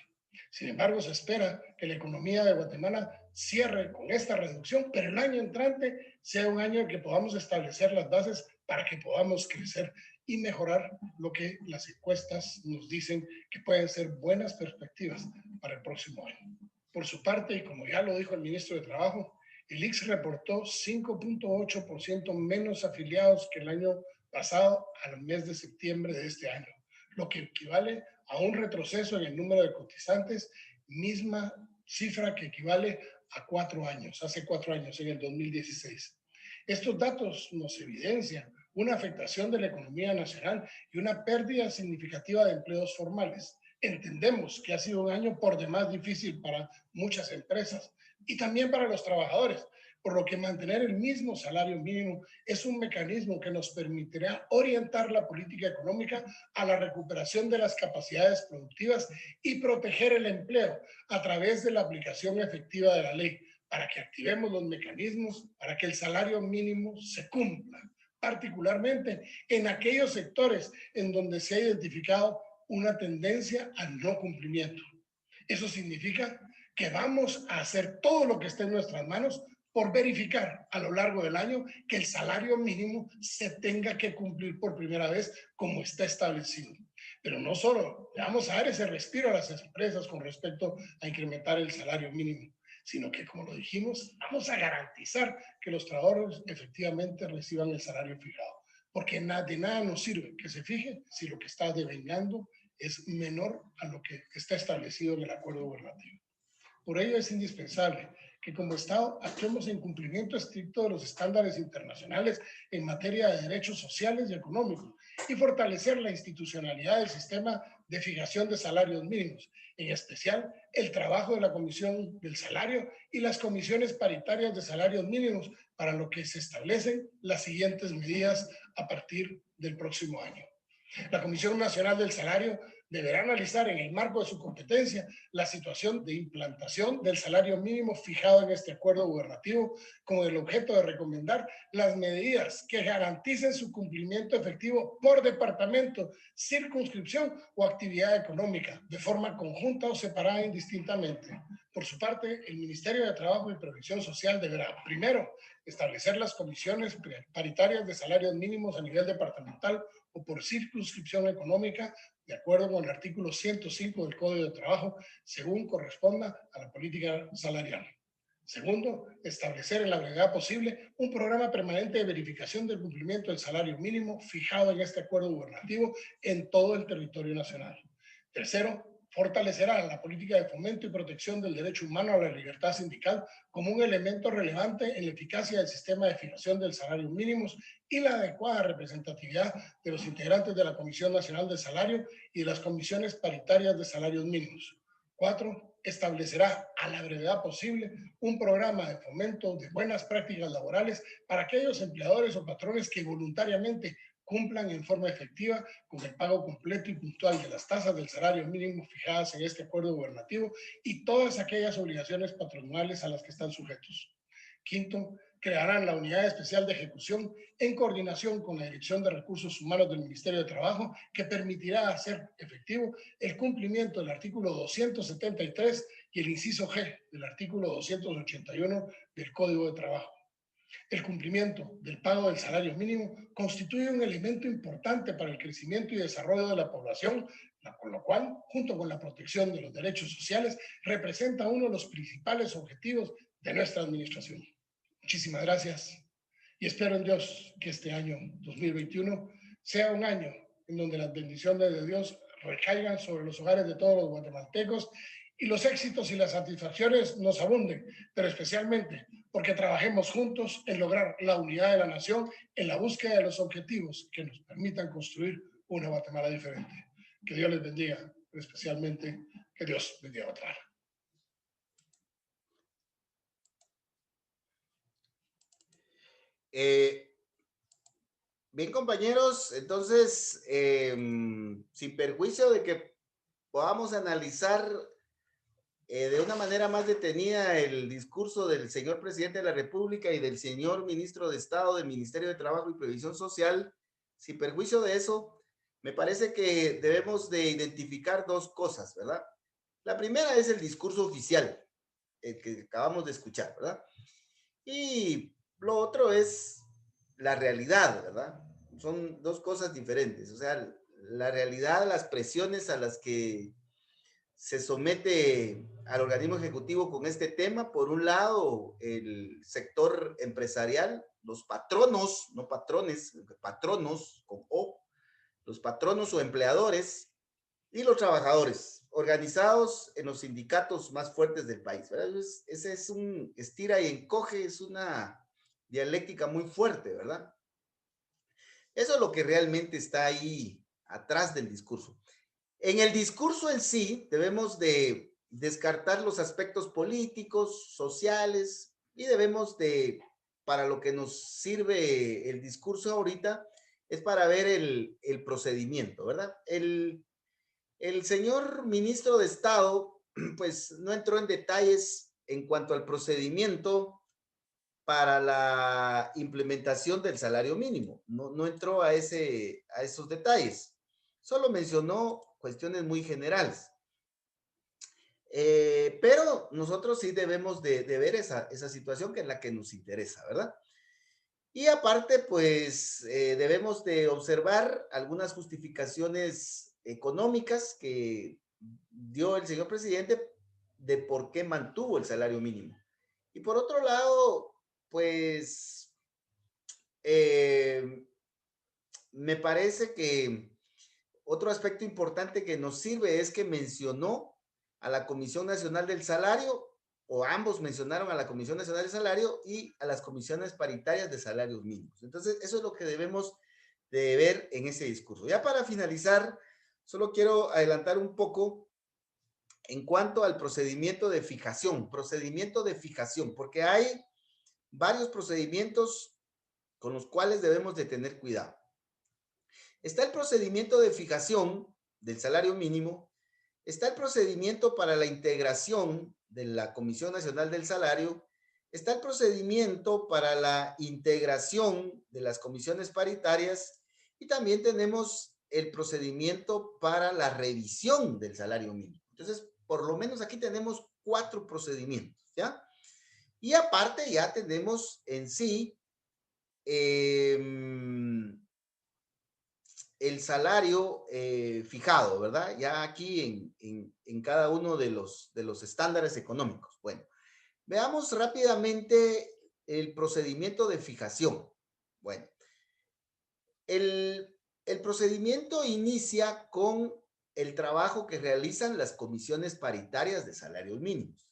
Sin embargo, se espera que la economía de Guatemala cierre con esta reducción, pero el año entrante sea un año en que podamos establecer las bases para que podamos crecer y mejorar lo que las encuestas nos dicen que pueden ser buenas perspectivas para el próximo año. Por su parte, y como ya lo dijo el ministro de Trabajo, el ICS reportó 5.8% menos afiliados que el año pasado al mes de septiembre de este año, lo que equivale a un retroceso en el número de cotizantes, misma cifra que equivale a 4 años, hace 4 años, en el 2016. Estos datos nos evidencian una afectación de la economía nacional y una pérdida significativa de empleos formales. Entendemos que ha sido un año por demás difícil para muchas empresas y también para los trabajadores, por lo que mantener el mismo salario mínimo es un mecanismo que nos permitirá orientar la política económica a la recuperación de las capacidades productivas y proteger el empleo a través de la aplicación efectiva de la ley, para que activemos los mecanismos para que el salario mínimo se cumpla, particularmente en aquellos sectores en donde se ha identificado una tendencia al no cumplimiento. Eso significa que vamos a hacer todo lo que esté en nuestras manos por verificar a lo largo del año que el salario mínimo se tenga que cumplir por primera vez como está establecido. Pero no solo le vamos a dar ese respiro a las empresas con respecto a incrementar el salario mínimo, sino que, como lo dijimos, vamos a garantizar que los trabajadores efectivamente reciban el salario fijado. Porque de nada nos sirve que se fije si lo que está devengando es menor a lo que está establecido en el acuerdo gubernativo. Por ello es indispensable que que como Estado actuemos en cumplimiento estricto de los estándares internacionales en materia de derechos sociales y económicos y fortalecer la institucionalidad del sistema de fijación de salarios mínimos, en especial el trabajo de la Comisión del Salario y las comisiones paritarias de salarios mínimos, para lo que se establecen las siguientes medidas a partir del próximo año. La Comisión Nacional del Salario deberá analizar en el marco de su competencia la situación de implantación del salario mínimo fijado en este acuerdo gubernativo, con el objeto de recomendar las medidas que garanticen su cumplimiento efectivo por departamento, circunscripción o actividad económica, de forma conjunta o separada indistintamente. Por su parte, el Ministerio de Trabajo y Previsión Social deberá, primero, establecer las comisiones paritarias de salarios mínimos a nivel departamental o por circunscripción económica, de acuerdo con el artículo 105 del Código de Trabajo, según corresponda a la política salarial. Segundo, establecer en la brevedad posible un programa permanente de verificación del cumplimiento del salario mínimo fijado en este acuerdo gubernativo en todo el territorio nacional. Tercero, fortalecerá la política de fomento y protección del derecho humano a la libertad sindical como un elemento relevante en la eficacia del sistema de fijación del salario mínimo y la adecuada representatividad de los integrantes de la Comisión Nacional de Salario y de las comisiones paritarias de salarios mínimos. 4. Establecerá a la brevedad posible un programa de fomento de buenas prácticas laborales para aquellos empleadores o patrones que voluntariamente cumplan en forma efectiva con el pago completo y puntual de las tasas del salario mínimo fijadas en este acuerdo gubernativo y todas aquellas obligaciones patronales a las que están sujetos. Quinto, crearán la Unidad Especial de Ejecución en coordinación con la Dirección de Recursos Humanos del Ministerio de Trabajo, que permitirá hacer efectivo el cumplimiento del artículo 273 y el inciso G del artículo 281 del Código de Trabajo. El cumplimiento del pago del salario mínimo constituye un elemento importante para el crecimiento y desarrollo de la población, con lo cual, junto con la protección de los derechos sociales, representa uno de los principales objetivos de nuestra administración. Muchísimas gracias y espero en Dios que este año 2021 sea un año en donde las bendiciones de Dios recaigan sobre los hogares de todos los guatemaltecos y los éxitos y las satisfacciones nos abunden, pero especialmente porque trabajemos juntos en lograr la unidad de la nación en la búsqueda de los objetivos que nos permitan construir una Guatemala diferente. Que Dios les bendiga, pero especialmente que Dios bendiga a Guatemala. Bien, compañeros, entonces, sin perjuicio de que podamos analizar de una manera más detenida el discurso del señor presidente de la República y del señor ministro de Estado del Ministerio de Trabajo y Previsión Social, sin perjuicio de eso, me parece que debemos de identificar dos cosas, ¿verdad? La primera es el discurso oficial, el que acabamos de escuchar, ¿verdad? Y lo otro es la realidad, ¿verdad? Son dos cosas diferentes. O sea, la realidad, las presiones a las que se somete al organismo ejecutivo con este tema. Por un lado, el sector empresarial, los patronos, no patrones, patronos con O, los patronos o empleadores y los trabajadores organizados en los sindicatos más fuertes del país, ¿verdad? Ese es un estira y encoge, es una dialéctica muy fuerte, ¿verdad? Eso es lo que realmente está ahí atrás del discurso. En el discurso en sí debemos de descartar los aspectos políticos, sociales, y debemos de, para lo que nos sirve el discurso ahorita, es para ver el procedimiento, ¿verdad? El señor ministro de Estado, pues no entró en detalles en cuanto al procedimiento para la implementación del salario mínimo. No entró a esos detalles. Solo mencionó cuestiones muy generales. Pero nosotros sí debemos de ver esa situación que es la que nos interesa, ¿verdad? Y aparte, pues debemos de observar algunas justificaciones económicas que dio el señor presidente de por qué mantuvo el salario mínimo. Y por otro lado, pues me parece que otro aspecto importante que nos sirve es que mencionó a la Comisión Nacional del Salario o ambos mencionaron a la Comisión Nacional de Salario y a las comisiones paritarias de salarios mínimos. Entonces, eso es lo que debemos de ver en ese discurso. Ya para finalizar, solo quiero adelantar un poco en cuanto al procedimiento de fijación, porque hay varios procedimientos con los cuales debemos de tener cuidado. Está el procedimiento de fijación del salario mínimo, está el procedimiento para la integración de la Comisión Nacional del Salario, está el procedimiento para la integración de las comisiones paritarias y también tenemos el procedimiento para la revisión del salario mínimo. Entonces, por lo menos aquí tenemos 4 procedimientos, ¿ya? Y aparte ya tenemos en sí el salario fijado, ¿verdad? Ya aquí en cada uno de los estándares económicos. Bueno, veamos rápidamente el procedimiento de fijación. Bueno, el procedimiento inicia con el trabajo que realizan las comisiones paritarias de salarios mínimos.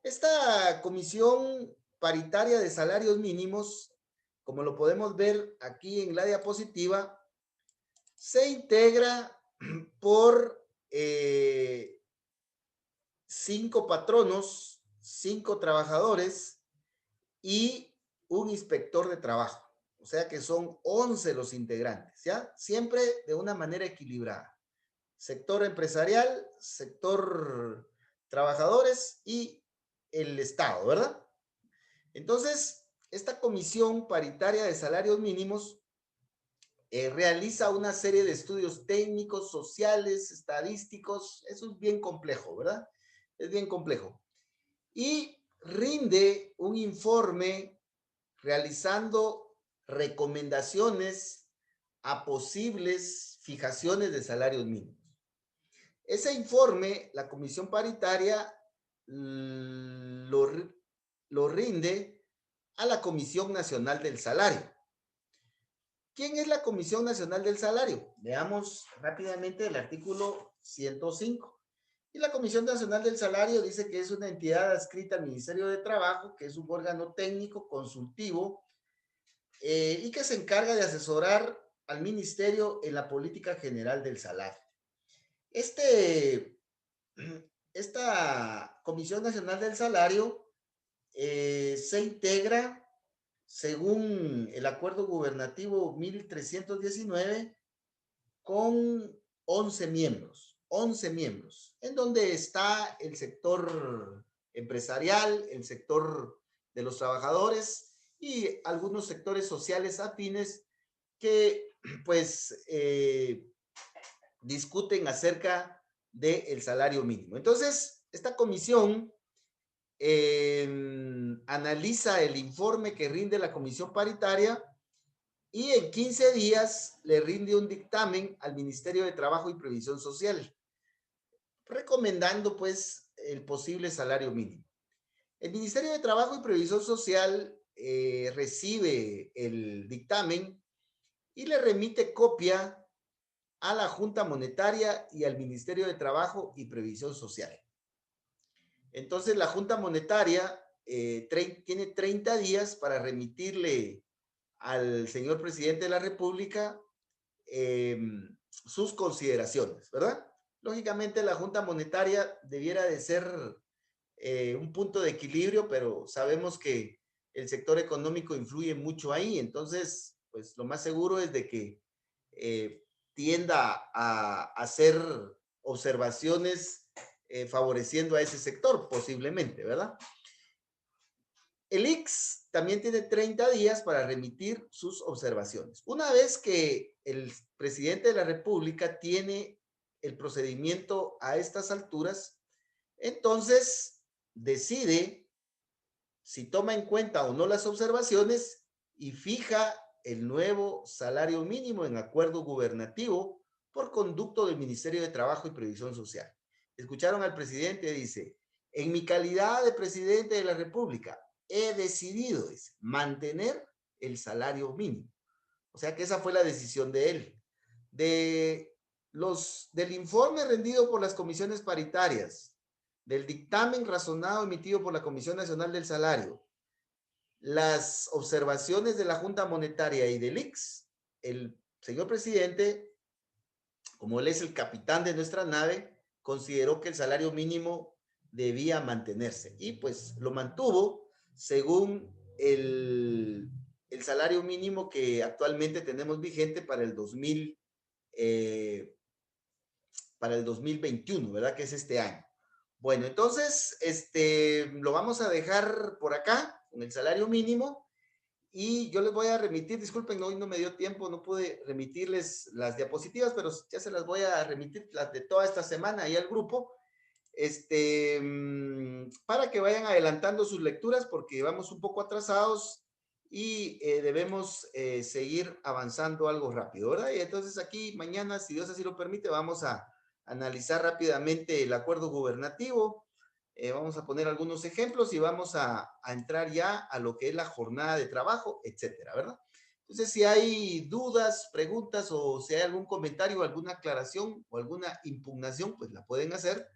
Esta comisión paritaria de salarios mínimos, como lo podemos ver aquí en la diapositiva, se integra por 5 patronos, 5 trabajadores y un inspector de trabajo. O sea que son 11 los integrantes, ¿ya? Siempre de una manera equilibrada. Sector empresarial, sector trabajadores y el Estado, ¿verdad? Entonces, esta comisión paritaria de salarios mínimos realiza una serie de estudios técnicos, sociales, estadísticos. Eso es bien complejo, ¿verdad? Es bien complejo. Y rinde un informe realizando recomendaciones a posibles fijaciones de salarios mínimos. Ese informe, la comisión paritaria lo rinde a la Comisión Nacional del Salario. ¿Quién es la Comisión Nacional del Salario? Veamos rápidamente el artículo 105. Y la Comisión Nacional del Salario dice que es una entidad adscrita al Ministerio de Trabajo, que es un órgano técnico consultivo y que se encarga de asesorar al Ministerio en la política general del salario. Esta Comisión Nacional del Salario se integra según el acuerdo gubernativo 1319 con 11 miembros, en donde está el sector empresarial, el sector de los trabajadores y algunos sectores sociales afines que pues discuten acerca del salario mínimo. Entonces, esta comisión analiza el informe que rinde la comisión paritaria y en 15 días le rinde un dictamen al Ministerio de Trabajo y Previsión Social, recomendando pues el posible salario mínimo. El Ministerio de Trabajo y Previsión Social recibe el dictamen y le remite copia a la Junta Monetaria y al Ministerio de Trabajo y Previsión Social. Entonces la Junta Monetaria tiene 30 días para remitirle al señor presidente de la República sus consideraciones, ¿verdad? Lógicamente la Junta Monetaria debiera de ser un punto de equilibrio, pero sabemos que el sector económico influye mucho ahí, entonces pues lo más seguro es de que tienda a hacer observaciones favoreciendo a ese sector, posiblemente, ¿verdad? El ICS también tiene 30 días para remitir sus observaciones. Una vez que el presidente de la República tiene el procedimiento a estas alturas, entonces decide si toma en cuenta o no las observaciones y fija el nuevo salario mínimo en acuerdo gubernativo por conducto del Ministerio de Trabajo y Previsión Social. Escucharon al presidente, dice, en mi calidad de presidente de la República, he decidido mantener el salario mínimo. O sea que esa fue la decisión de él. Del informe rendido por las comisiones paritarias, del dictamen razonado emitido por la Comisión Nacional del Salario, las observaciones de la Junta Monetaria y del ICS, el señor presidente, como él es el capitán de nuestra nave, consideró que el salario mínimo debía mantenerse y pues lo mantuvo según el salario mínimo que actualmente tenemos vigente para el 2021, ¿verdad? Que es este año. Bueno, entonces, lo vamos a dejar por acá, con el salario mínimo, y yo les voy a remitir, disculpen, hoy no me dio tiempo, no pude remitirles las diapositivas, pero ya se las voy a remitir, las de toda esta semana ahí al grupo, para que vayan adelantando sus lecturas, porque vamos un poco atrasados y debemos seguir avanzando algo rápido, ¿verdad? Y entonces aquí mañana, si Dios así lo permite, vamos a analizar rápidamente el acuerdo gubernativo, vamos a poner algunos ejemplos y vamos a entrar ya a lo que es la jornada de trabajo, etcétera, ¿verdad? Entonces, si hay dudas, preguntas o si hay algún comentario, alguna aclaración o alguna impugnación, pues la pueden hacer.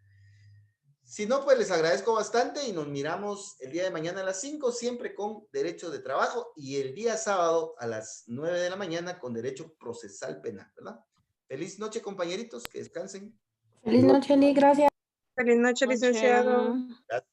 Si no, pues les agradezco bastante y nos miramos el día de mañana a las 5, siempre con derecho de trabajo, y el día sábado a las 9 de la mañana con derecho procesal penal, ¿verdad? Feliz noche, compañeritos, que descansen. Feliz noche, Lee, gracias. Feliz noche, licenciado. Gracias.